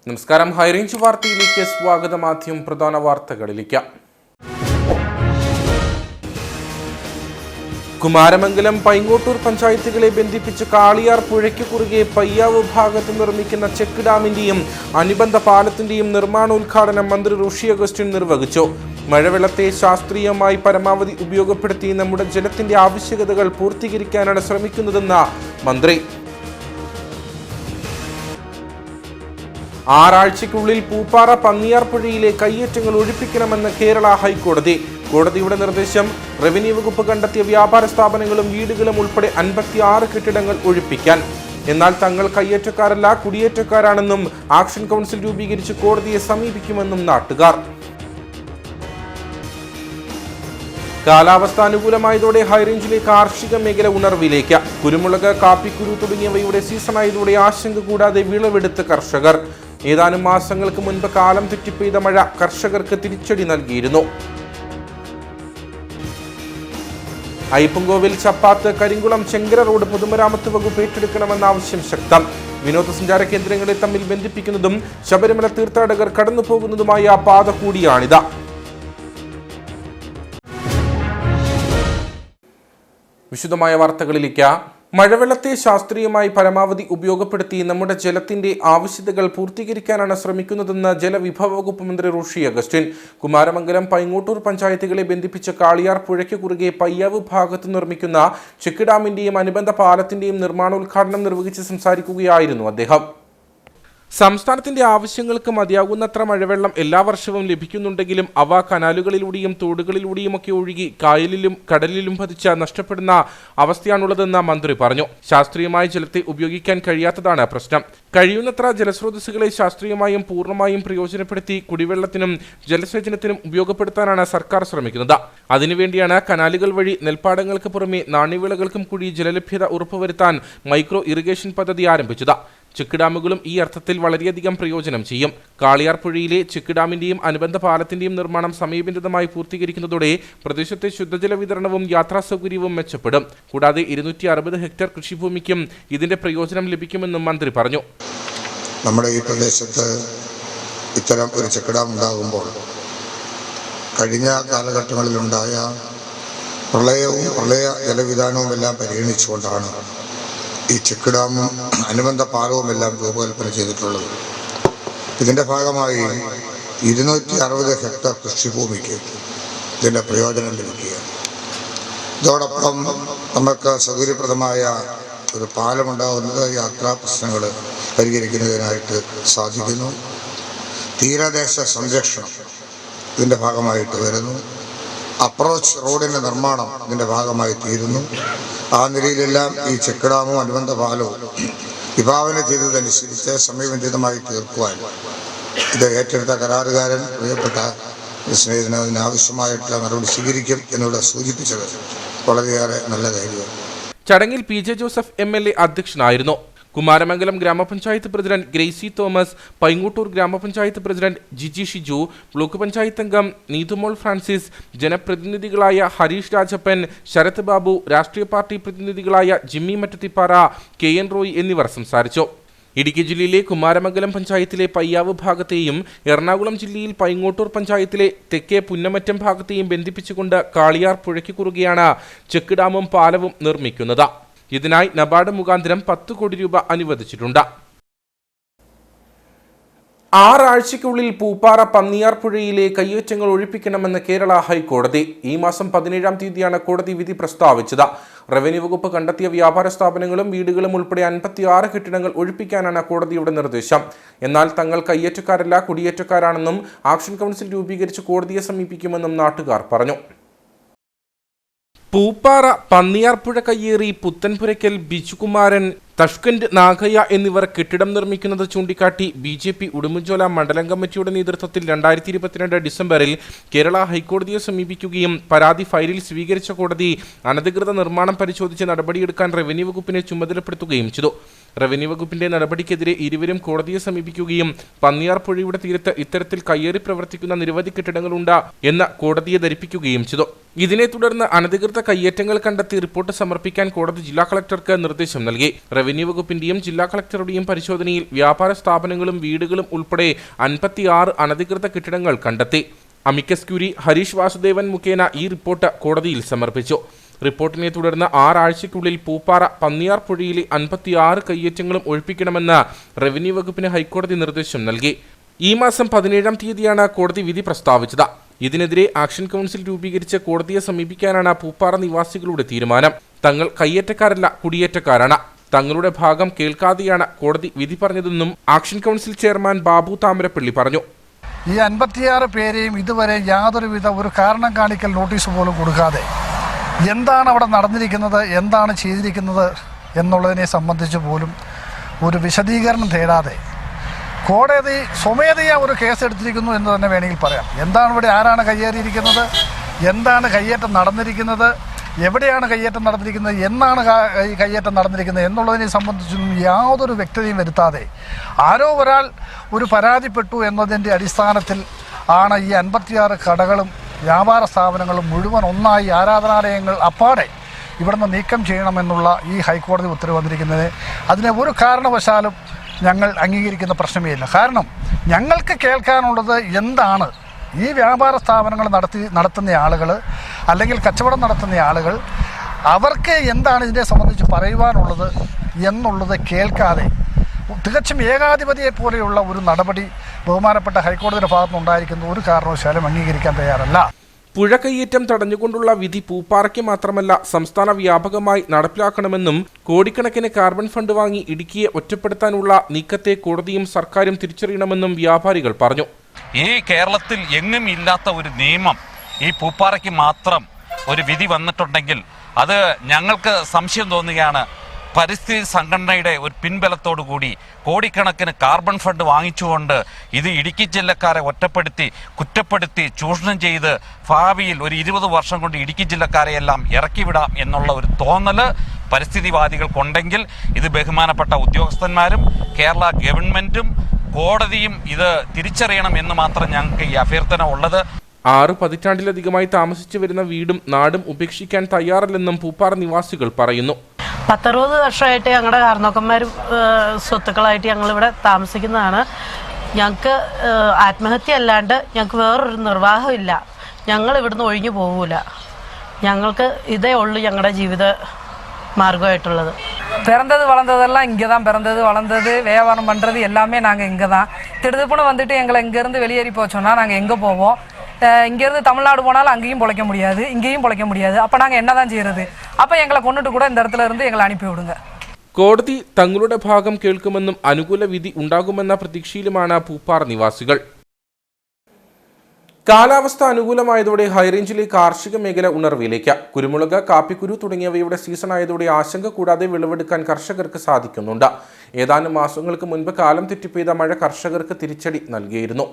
നമസ്കാരം. ഹൈറേഞ്ച് വാർത്തയിലേക്ക് സ്വാഗതം. ആദ്യം പ്രധാന വാർത്തകളിലേക്ക്. കുമാരമംഗലം പൈങ്ങോട്ടൂർ പഞ്ചായത്തുകളെ ബന്ധിപ്പിച്ച് കാളിയാർ പുഴയ്ക്ക് കുറുകെ പയ്യാവ് ഭാഗത്ത് നിർമ്മിക്കുന്ന ചെക്ക് ഡാമിന്റെയും അനുബന്ധ പാലത്തിന്റെയും നിർമ്മാണോദ്ഘാടനം മന്ത്രി റോഷി അഗസ്റ്റിൻ നിർവഹിച്ചു. മഴവെള്ളത്തെ ശാസ്ത്രീയമായി പരമാവധി ഉപയോഗപ്പെടുത്തി നമ്മുടെ ജലത്തിന്റെ ആവശ്യകതകൾ പൂർത്തീകരിക്കാനാണ് ശ്രമിക്കുന്നതെന്ന് മന്ത്രി. 6 ആഴ്ചയ്ക്കുള്ളിൽ പൂപ്പാറ പന്നിയാർ പുഴയിലെ കയ്യേറ്റങ്ങൾ ഒഴിപ്പിക്കണമെന്ന് കേരള ഹൈക്കോടതി. കോടതിയുടെ നിർദ്ദേശം റവന്യൂ വകുപ്പ് കണ്ടെത്തിയ വ്യാപാര സ്ഥാപനങ്ങളും വീടുകളും ഉൾപ്പെടെ 56 കെട്ടിടങ്ങൾ ഒഴിപ്പിക്കാൻ. എന്നാൽ തങ്ങൾ കയ്യേറ്റക്കാരല്ല, കുടിയേറ്റക്കാരാണെന്നും ആക്ഷൻ കൗൺസിൽ രൂപീകരിച്ച് കോടതിയെ സമീപിക്കുമെന്നും നാട്ടുകാർ. കാലാവസ്ഥ അനുകൂലമായതോടെ ഹൈറേഞ്ചിലെ കാർഷിക മേഖല ഉണർവിലേക്ക്. കുരുമുളക്, കാപ്പിക്കുരു തുടങ്ങിയവയുടെ സീസണായതോടെ ആശങ്ക കൂടാതെ വിളവെടുത്ത് കർഷകർ. ഏതാനും മാസങ്ങൾക്ക് മുൻപ് കാലം തെറ്റി പെയ്ത മഴ കർഷകർക്ക് തിരിച്ചടി നൽകിയിരുന്നു. അയ്യപ്പൻകോവിൽ ചപ്പാത്ത് കരിങ്കുളം ചെങ്കര റോഡ് പൊതുമരാമത്ത് വകുപ്പ് ഏറ്റെടുക്കണമെന്ന ആവശ്യം ശക്തം. വിനോദസഞ്ചാര കേന്ദ്രങ്ങളെ തമ്മിൽ ബന്ധിപ്പിക്കുന്നതും ശബരിമല തീർത്ഥാടകർ കടന്നുപോകുന്നതുമായ പാത കൂടിയാണിത്. വിശദമായ വാർത്തകളിലേക്ക്. മഴവെള്ളത്തെ ശാസ്ത്രീയമായി പരമാവധി ഉപയോഗപ്പെടുത്തി നമ്മുടെ ജലത്തിന്റെ ആവശ്യകതകൾ പൂർത്തീകരിക്കാനാണ് ശ്രമിക്കുന്നതെന്ന് ജലവിഭവ വകുപ്പ് മന്ത്രി റോഷി അഗസ്റ്റിൻ. കുമാരമംഗലം പൈങ്ങോട്ടൂർ പഞ്ചായത്തുകളെ ബന്ധിപ്പിച്ച കാളിയാർ പുഴയ്ക്ക് കുറുകെ പയ്യാവ് ഭാഗത്ത് നിർമ്മിക്കുന്ന ചെക്ക് ഡാമിന്റെയും അനുബന്ധ പാലത്തിന്റെയും നിർമ്മാണോദ്ഘാടനം നിർവഹിച്ച് സംസാരിക്കുകയായിരുന്നു അദ്ദേഹം. സംസ്ഥാനത്തിന്റെ ആവശ്യങ്ങൾക്ക് മതിയാകുന്നത്ര മഴവെള്ളം എല്ലാ വർഷവും ലഭിക്കുന്നുണ്ടെങ്കിലും അവ കനാലുകളിലൂടെയും തോടുകളിലൂടെയുമൊക്കെ ഒഴുകി കായലിലും കടലിലും പതിച്ച് നഷ്ടപ്പെടുന്ന അവസ്ഥയാണുള്ളതെന്ന് മന്ത്രി പറഞ്ഞു. ശാസ്ത്രീയമായ ജലത്തെ ഉപയോഗിക്കാൻ കഴിയാത്തതാണ് പ്രശ്നം. കഴിയുന്നത്ര ജലസ്രോതസ്സുകളെ ശാസ്ത്രീയമായും പൂർണ്ണമായും പ്രയോജനപ്പെടുത്തി കുടിവെള്ളത്തിനും ജലസേചനത്തിനും ഉപയോഗപ്പെടുത്താനാണ് സർക്കാർ ശ്രമിക്കുന്നത്. അതിനുവേണ്ടിയാണ് കനാലുകൾ വഴി നെൽപ്പാടങ്ങൾക്ക് പുറമെ നാണ്യവിളകൾക്കും കൂടി ജലലഭ്യത ഉറപ്പുവരുത്താൻ മൈക്രോ ഇറിഗേഷൻ പദ്ധതി ആരംഭിച്ചത്. ചെക്ക് ഡാമുകളും ഈ അർത്ഥത്തിൽ വളരെയധികം പ്രയോജനം ചെയ്യും. കാളിയാർ പുഴയിലെ ചെക്ക് ഡാമിന്റെയും അനുബന്ധ പാലത്തിന്റെയും നിർമ്മാണം സമയബന്ധിതമായി പൂർത്തീകരിക്കുന്നതോടെ പ്രദേശത്തെ ശുദ്ധജല വിതരണവും യാത്രാ സൗകര്യവും മെച്ചപ്പെടും. കൂടാതെ 260 ഹെക്ടർ കൃഷിഭൂമിക്കും ഇതിന്റെ പ്രയോജനം ലഭിക്കുമെന്നും മന്ത്രി പറഞ്ഞു. നമ്മുടെ ഈ പ്രദേശത്ത് ഇത്തരം ഒരു ചെക്ക് ഡാം ഉണ്ടാകുമ്പോൾ കഴിഞ്ഞ കാലഘട്ടങ്ങളിലുണ്ടായ പ്രളയവും പ്രളയ ജലവിധാനവും എല്ലാം പരിഗണിച്ചുകൊണ്ടാണ് ഈ ചെക്ക് ഡാമും അനുബന്ധ പാലവും എല്ലാം രൂപകൽപ്പന ചെയ്തിട്ടുള്ളത്. ഇതിൻ്റെ ഭാഗമായി 260 ഹെക്ടർ കൃഷിഭൂമിക്ക് ഇതിൻ്റെ പ്രയോജനം ലഭിക്കുക. ഇതോടൊപ്പം നമുക്ക് സൗകര്യപ്രദമായ ഒരു പാലമുണ്ടാകുന്നത് യാത്രാ പ്രശ്നങ്ങൾ പരിഹരിക്കുന്നതിനായിട്ട് സാധിക്കുന്നു. തീരദേശ സംരക്ഷണം ഇതിൻ്റെ ഭാഗമായിട്ട് വരുന്നു. അപ്രോച്ച് റോഡിൻ്റെ നിർമ്മാണം ഇതിൻ്റെ ഭാഗമായി തീരുന്നു. ആ നിലയിലെല്ലാം ഈ ചെക്ക് ഡാമും അനുബന്ധ പാലവും വിഭാവന ചെയ്തതനുസരിച്ച് സമയബന്ധിതമായി തീർക്കുവാൻ ഇത് ഏറ്റെടുത്ത കരാറുകാരൻ പ്രിയപ്പെട്ട സ്നേഹിതന് അതിനാവശ്യമായിട്ടുള്ള നടപടി സ്വീകരിക്കും എന്നുള്ള സൂചിപ്പിച്ചത് വളരെയേറെ നല്ല കാര്യമാണ്. ചടങ്ങിൽ പി ജെ ജോസഫ് MLA അധ്യക്ഷനായിരുന്നു. കുമാരമംഗലം ഗ്രാമപഞ്ചായത്ത് പ്രസിഡന്റ് ഗ്രേസി തോമസ്, പൈങ്ങോട്ടൂർ ഗ്രാമപഞ്ചായത്ത് പ്രസിഡന്റ് ജിജി ഷിജു, ബ്ലോക്ക് പഞ്ചായത്ത് അംഗം നീതുമോൾ ഫ്രാൻസിസ്, ജനപ്രതിനിധികളായ ഹരീഷ് രാജപ്പൻ, ശരത് ബാബു, രാഷ്ട്രീയ പാർട്ടി പ്രതിനിധികളായ ജിമ്മി മറ്റത്തിപ്പാറ, KN റോയ് എന്നിവർ സംസാരിച്ചു. ഇടുക്കി ജില്ലയിലെ കുമാരമംഗലം പഞ്ചായത്തിലെ പയ്യാവ് ഭാഗത്തെയും എറണാകുളം ജില്ലയിൽ പൈങ്ങോട്ടൂർ പഞ്ചായത്തിലെ തെക്കേ പുന്നമറ്റം ഭാഗത്തെയും ബന്ധിപ്പിച്ചുകൊണ്ട് കാളിയാർ പുഴയ്ക്ക് കുറുകെയാണ് ചെക്ക് ഡാമും പാലവും നിർമ്മിക്കുന്നത്. ഇതിനായി നബാർഡ് മുഖാന്തരം 10 കോടി രൂപ അനുവദിച്ചിട്ടുണ്ട്. 6 ആഴ്ചയ്ക്കുള്ളിൽ പൂപ്പാറ പന്നിയാർ പുഴയിലെ കയ്യേറ്റങ്ങൾ ഒഴിപ്പിക്കണമെന്ന് കേരള ഹൈക്കോടതി. ഈ മാസം 17-ാം തീയതിയാണ് കോടതി വിധി പ്രസ്താവിച്ചത്. റവന്യൂ വകുപ്പ് കണ്ടെത്തിയ വ്യാപാര സ്ഥാപനങ്ങളും വീടുകളും ഉൾപ്പെടെ 56 കെട്ടിടങ്ങൾ ഒഴിപ്പിക്കാനാണ് കോടതിയുടെ നിർദ്ദേശം. എന്നാൽ തങ്ങൾ കയ്യേറ്റക്കാരല്ല, കുടിയേറ്റക്കാരാണെന്നും ആക്ഷൻ കൗൺസിൽ രൂപീകരിച്ച് കോടതിയെ സമീപിക്കുമെന്നും നാട്ടുകാർ പറഞ്ഞു. പൂപ്പാറ പന്നിയാർ പുഴ കയ്യേറി പുത്തൻപുരയ്ക്കൽ ബിജുകുമാരൻ, തഷ്കന്റ് നാഗയ്യ എന്നിവർ കെട്ടിടം നിർമ്മിക്കുന്നത് ചൂണ്ടിക്കാട്ടി BJP ഉടുമ്പൻചോല മണ്ഡലം കമ്മിറ്റിയുടെ നേതൃത്വത്തിൽ 2022 ഡിസംബറിൽ കേരള ഹൈക്കോടതിയെ സമീപിക്കുകയും പരാതി ഫയലിൽ സ്വീകരിച്ച കോടതി അനധികൃത നിർമ്മാണം പരിശോധിച്ച് നടപടിയെടുക്കാൻ റവന്യൂ വകുപ്പിനെ ചുമതലപ്പെടുത്തുകയും ചെയ്തു. റവന്യൂ വകുപ്പിന്റെ നടപടിക്കെതിരെ ഇരുവരും കോടതിയെ സമീപിക്കുകയും പന്നിയാർ പുഴയുടെ തീരത്ത് ഇത്തരത്തിൽ കയ്യേറി പ്രവർത്തിക്കുന്ന നിരവധി കെട്ടിടങ്ങളുണ്ട് എന്ന് കോടതിയെ ധരിപ്പിക്കുകയും ചെയ്തു. ഇതിനെ തുടർന്ന് അനധികൃത കയ്യേറ്റങ്ങൾ കണ്ടെത്തി റിപ്പോർട്ട് സമർപ്പിക്കാൻ കോടതി ജില്ലാ കളക്ടർക്ക് നിർദ്ദേശം നൽകി. റവന്യൂ വകുപ്പിന്റെയും ജില്ലാ കളക്ടറുടെയും പരിശോധനയിൽ വ്യാപാര സ്ഥാപനങ്ങളും വീടുകളും ഉൾപ്പെടെ 56 അനധികൃത കെട്ടിടങ്ങൾ കണ്ടെത്തി. അമിക്കസ് ക്യൂറി ഹരീഷ് വാസുദേവൻ മുഖേന ഈ റിപ്പോർട്ട് കോടതിയിൽ സമർപ്പിച്ചു. റിപ്പോർട്ടിനെ തുടർന്ന് 6 ആഴ്ചയ്ക്കുള്ളിൽ പൂപ്പാറ പന്നിയാർ പുഴയിലെ 56 കയ്യേറ്റങ്ങളും ഒഴിപ്പിക്കണമെന്ന് റവന്യൂ വകുപ്പിന് ഹൈക്കോടതി നിർദ്ദേശം നൽകി. ഈ മാസം 17-ാം തീയതിയാണ് കോടതി വിധി പ്രസ്താവിച്ചത്. ഇതിനെതിരെ ആക്ഷൻ കൗൺസിൽ രൂപീകരിച്ച് കോടതിയെ സമീപിക്കാനാണ് പൂപ്പാറ നിവാസികളുടെ തീരുമാനം. തങ്ങൾ കയ്യേറ്റക്കാരല്ല, കുടിയേറ്റക്കാരാണ്. തങ്ങളുടെ ഭാഗം കേൾക്കാതെയാണ് കോടതി വിധി പറഞ്ഞതെന്നും action council chairman Babu Thamarappally പറഞ്ഞു. ഈ 56 പേരെയും ഇതുവരെ യാതൊരുവിധ ഒരു കാരണം കാണിക്കൽ നോട്ടീസ് പോലും കൊടുക്കാതെ എന്താണ് അവിടെ നടന്നിരിക്കുന്നത്, എന്താണ് ചെയ്തിരിക്കുന്നത് എന്നുള്ളതിനെ സംബന്ധിച്ച് പോലും ഒരു വിശദീകരണം തേടാതെ കോടതി സ്വമേധയാ ഒരു കേസ് എടുത്തിരിക്കുന്നു എന്ന് തന്നെ വേണമെങ്കിൽ പറയാം. എന്താണ് ഇവിടെ, ആരാണ് കയ്യേറിയിരിക്കുന്നത്, എന്താണ് കയ്യേറ്റം നടന്നിരിക്കുന്നത്, എവിടെയാണ് കയ്യേറ്റം നടന്നിരിക്കുന്നത്, എന്നാണ് ഈ കയ്യേറ്റം നടന്നിരിക്കുന്നത് എന്നുള്ളതിനെ സംബന്ധിച്ചൊന്നും യാതൊരു വ്യക്തതയും വരുത്താതെ ആരോ ഒരാൾ ഒരു പരാതിപ്പെട്ടു എന്നതിൻ്റെ അടിസ്ഥാനത്തിൽ ആണ് ഈ 56 കടകളും വ്യാപാര സ്ഥാപനങ്ങളും മുഴുവൻ ഒന്നായി ആരാധനാലയങ്ങൾ അപ്പാടെ ഇവിടുന്ന് നീക്കം ചെയ്യണമെന്നുള്ള ഈ ഹൈക്കോടതി ഉത്തരവ് വന്നിരിക്കുന്നത്. അതിനെ ഒരു കാരണവശാലും ഞങ്ങൾ അംഗീകരിക്കുന്ന പ്രശ്നമേ ഇല്ല. കാരണം ഞങ്ങൾക്ക് കേൾക്കാനുള്ളത് എന്താണ്, ഈ വ്യാപാര സ്ഥാപനങ്ങൾ നടത്തുന്ന ആളുകൾ അല്ലെങ്കിൽ കച്ചവടം നടത്തുന്ന ആളുകൾ അവർക്ക് എന്താണ് ഇതിനെ സംബന്ധിച്ച് പറയുവാനുള്ളത് എന്നുള്ളത് കേൾക്കാതെ തികച്ചും ഏകാധിപതിയെ പോലെയുള്ള ഒരു നടപടി ബഹുമാനപ്പെട്ട ഹൈക്കോടതിയുടെ ഭാഗത്തുനിന്നുണ്ടായിരിക്കുന്ന ഒരു കാരണവശാലും അംഗീകരിക്കാൻ തയ്യാറല്ല. പുഴ കയ്യേറ്റം തടഞ്ഞുകൊണ്ടുള്ള വിധി പൂപ്പാറയ്ക്ക് മാത്രമല്ല സംസ്ഥാന വ്യാപകമായി നടപ്പിലാക്കണമെന്നും കോടിക്കണക്കിന് കാർബൺ ഫണ്ട് വാങ്ങി ഇടുക്കിയെ ഒറ്റപ്പെടുത്താനുള്ള നീക്കത്തെ കോടതിയും സർക്കാരും തിരിച്ചറിയണമെന്നും വ്യാപാരികൾ പറഞ്ഞു. ഈ കേരളത്തിൽ എങ്ങും ഇല്ലാത്ത ഒരു നിയമം ഈ പൂപ്പാറയ്ക്ക് മാത്രം ഒരു വിധി വന്നിട്ടുണ്ടെങ്കിൽ അത് ഞങ്ങൾക്ക് സംശയം തോന്നുകയാണ്. പരിസ്ഥിതി സംഘടനയുടെ ഒരു പിൻബലത്തോടു കൂടി കോടിക്കണക്കിന് കാർബൺ ഫണ്ട് വാങ്ങിച്ചുകൊണ്ട് ഇത് ഇടുക്കി ജില്ലക്കാരെ ഒറ്റപ്പെടുത്തി കുറ്റപ്പെടുത്തി ചൂഷണം ചെയ്ത് ഭാവിയിൽ ഒരു 20 വർഷം കൊണ്ട് ഇടുക്കി ജില്ലക്കാരെയെല്ലാം ഇറക്കിവിടാം എന്നുള്ള ഒരു തോന്നൽ പരിസ്ഥിതിവാദികൾക്കുണ്ടെങ്കിൽ ഇത് ബഹുമാനപ്പെട്ട ഉദ്യോഗസ്ഥന്മാരും കേരള ഗവൺമെന്റും കോടതിയും ഇത് തിരിച്ചറിയണം എന്ന് മാത്രം ഞങ്ങൾക്ക് ഈ അഭ്യർത്ഥന ഉള്ളത്. 6 പതിറ്റാണ്ടിലധികമായി താമസിച്ചു വരുന്ന വീടും നാടും ഉപേക്ഷിക്കാൻ തയ്യാറല്ലെന്നും പൂപ്പാറ നിവാസികൾ പറയുന്നു. 10-60 വർഷമായിട്ട് ഞങ്ങളുടെ കാരണവന്മാരും സ്വത്തുക്കളായിട്ട് ഞങ്ങളിവിടെ താമസിക്കുന്നതാണ്. ഞങ്ങൾക്ക് ആത്മഹത്യ അല്ലാണ്ട് ഞങ്ങൾക്ക് വേറൊരു നിർവാഹമില്ല. ഞങ്ങൾ ഇവിടുന്ന് ഒഴിഞ്ഞു പോകൂല. ഞങ്ങൾക്ക് ഇതേ ഉള്ളൂ ഞങ്ങളുടെ ജീവിത மார்க்கமாയിട്ടുള്ളത്. பிறந்தது வளர்ந்ததெல்லாம் இங்கே தான், பிறந்தது வளர்ந்தது வியாபாரம் பண்ணுறது எல்லாமே நாங்கள் இங்கே தான். திடுதுப்புன்னு வந்துட்டு எங்களை இங்கேருந்து வெளியேறி போச்சோன்னா நாங்கள் எங்கே போவோம்? இங்கேருந்து தமிழ்நாடு போனாலும் அங்கேயும் பிழைக்க முடியாது, இங்கேயும் பிழைக்க முடியாது. அப்போ நாங்கள் என்ன தான் செய்கிறது? அப்போ எங்களை கொண்டுட்டு கூட இந்த இடத்துல இருந்து எங்களை அனுப்பி விடுங்க. കോടതി തങ്ങളുടെ ഭാഗം കേൾക്കുമെന്നും അനുകൂല വിധി ഉണ്ടാകുമെന്ന പ്രതീക്ഷയിലുമാണ് പൂപ്പാറ നിവാസികൾ. കാലാവസ്ഥ അനുകൂലമായതോടെ ഹൈറേഞ്ചിലെ കാർഷിക മേഖല ഉണർവിലേക്ക്. കുരുമുളക്, കാപ്പിക്കുരു തുടങ്ങിയവയുടെ സീസണായതോടെ ആശങ്ക കൂടാതെ വിളവെടുക്കാൻ കർഷകർക്ക് സാധിക്കുന്നുണ്ട്. ഏതാനും മാസങ്ങൾക്ക് മുൻപ് കാലം തെറ്റിപ്പെയ്ത മഴ കർഷകർക്ക് തിരിച്ചടി നൽകിയിരുന്നു.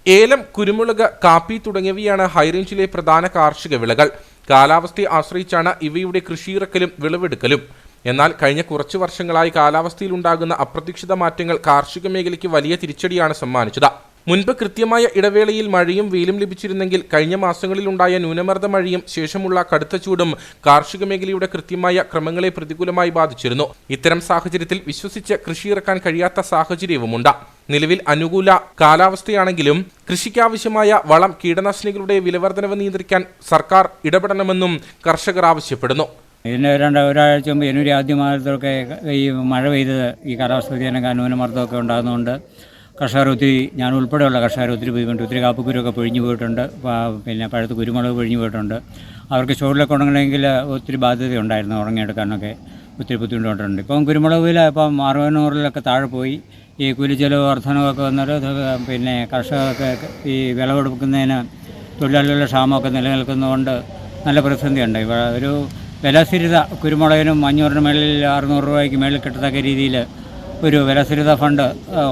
ഏലം, കുരുമുളക്, കാപ്പി തുടങ്ങിയവയാണ് ഹൈറേഞ്ചിലെ പ്രധാന കാർഷിക വിളകൾ. കാലാവസ്ഥയെ ആശ്രയിച്ചാണ് ഇവയുടെ കൃഷിയിറക്കലും വിളവെടുക്കലും. എന്നാൽ കഴിഞ്ഞ കുറച്ചു വർഷങ്ങളായി കാലാവസ്ഥയിലുണ്ടാകുന്ന അപ്രതീക്ഷിത മാറ്റങ്ങൾ കാർഷിക മേഖലയ്ക്ക് വലിയ തിരിച്ചടിയാണ് സമ്മാനിച്ചത്. മുൻപ് കൃത്യമായ ഇടവേളയിൽ മഴയും വെയിലും ലഭിച്ചിരുന്നെങ്കിൽ കഴിഞ്ഞ മാസങ്ങളിലുണ്ടായ ന്യൂനമർദ്ദ മഴയും ശേഷമുള്ള കടുത്ത ചൂടും കാർഷിക മേഖലയുടെ കൃത്യമായ ക്രമങ്ങളെ പ്രതികൂലമായി ബാധിച്ചിരുന്നു. ഇത്തരം സാഹചര്യത്തിൽ വിശ്വസിച്ച് കൃഷിയിറക്കാൻ കഴിയാത്ത സാഹചര്യവുമുണ്ട്. നിലവിൽ അനുകൂല കാലാവസ്ഥയാണെങ്കിലും കൃഷിക്കാവശ്യമായ വളം, കീടനാശിനികളുടെ വിലവർദ്ധനവ് നിയന്ത്രിക്കാൻ സർക്കാർ ഇടപെടണമെന്നും കർഷകർ ആവശ്യപ്പെടുന്നു. ഇതിന് ഒരാഴ്ച മുമ്പ് ജനുവരി ആദ്യമാസത്തൊക്കെ ഈ മഴ പെയ്തത് ഈ കാലാവസ്ഥ വ്യതിയാനം ന്യൂനമർദ്ദമൊക്കെ ഉണ്ടാകുന്നതുകൊണ്ട് കർഷകർ ഒത്തിരി, ഞാൻ ഉൾപ്പെടെയുള്ള കർഷകർ ഒത്തിരി ബുദ്ധിമുട്ട്, ഒത്തിരി കാപ്പിക്കുരുവൊക്കെ പൊഴിഞ്ഞു പോയിട്ടുണ്ട്. പിന്നെ പഴുത്ത് കുരുമുളക് പൊഴിഞ്ഞു പോയിട്ടുണ്ട്. അവർക്ക് സ്റ്റോറിലൊക്കെ ഉണങ്ങണമെങ്കിൽ ഒത്തിരി ബാധ്യതയുണ്ടായിരുന്നു, ഉണങ്ങിയെടുക്കാനൊക്കെ ഒത്തിരി ബുദ്ധിമുട്ടുണ്ട്. ഇപ്പം കുരുമുളക് വില ഇപ്പം 60-100 താഴെ പോയി. ഈ കൂലിച്ചെലവ് വർധനമൊക്കെ വന്നിട്ട് പിന്നെ കർഷകർക്ക് ഈ വിളവെടുക്കുന്നതിന് തൊഴിലാളികളുടെ ക്ഷാമമൊക്കെ നിലനിൽക്കുന്നതുകൊണ്ട് നല്ല പ്രതിസന്ധിയുണ്ട്. ഒരു വിലസ്ഥിരത കുരുമുളകിനും 500 മേളിൽ 600 രൂപയ്ക്ക് മേളിൽ കിട്ടത്തക്ക രീതിയിൽ ഒരു വിലസ്ഥിരത ഫണ്ട്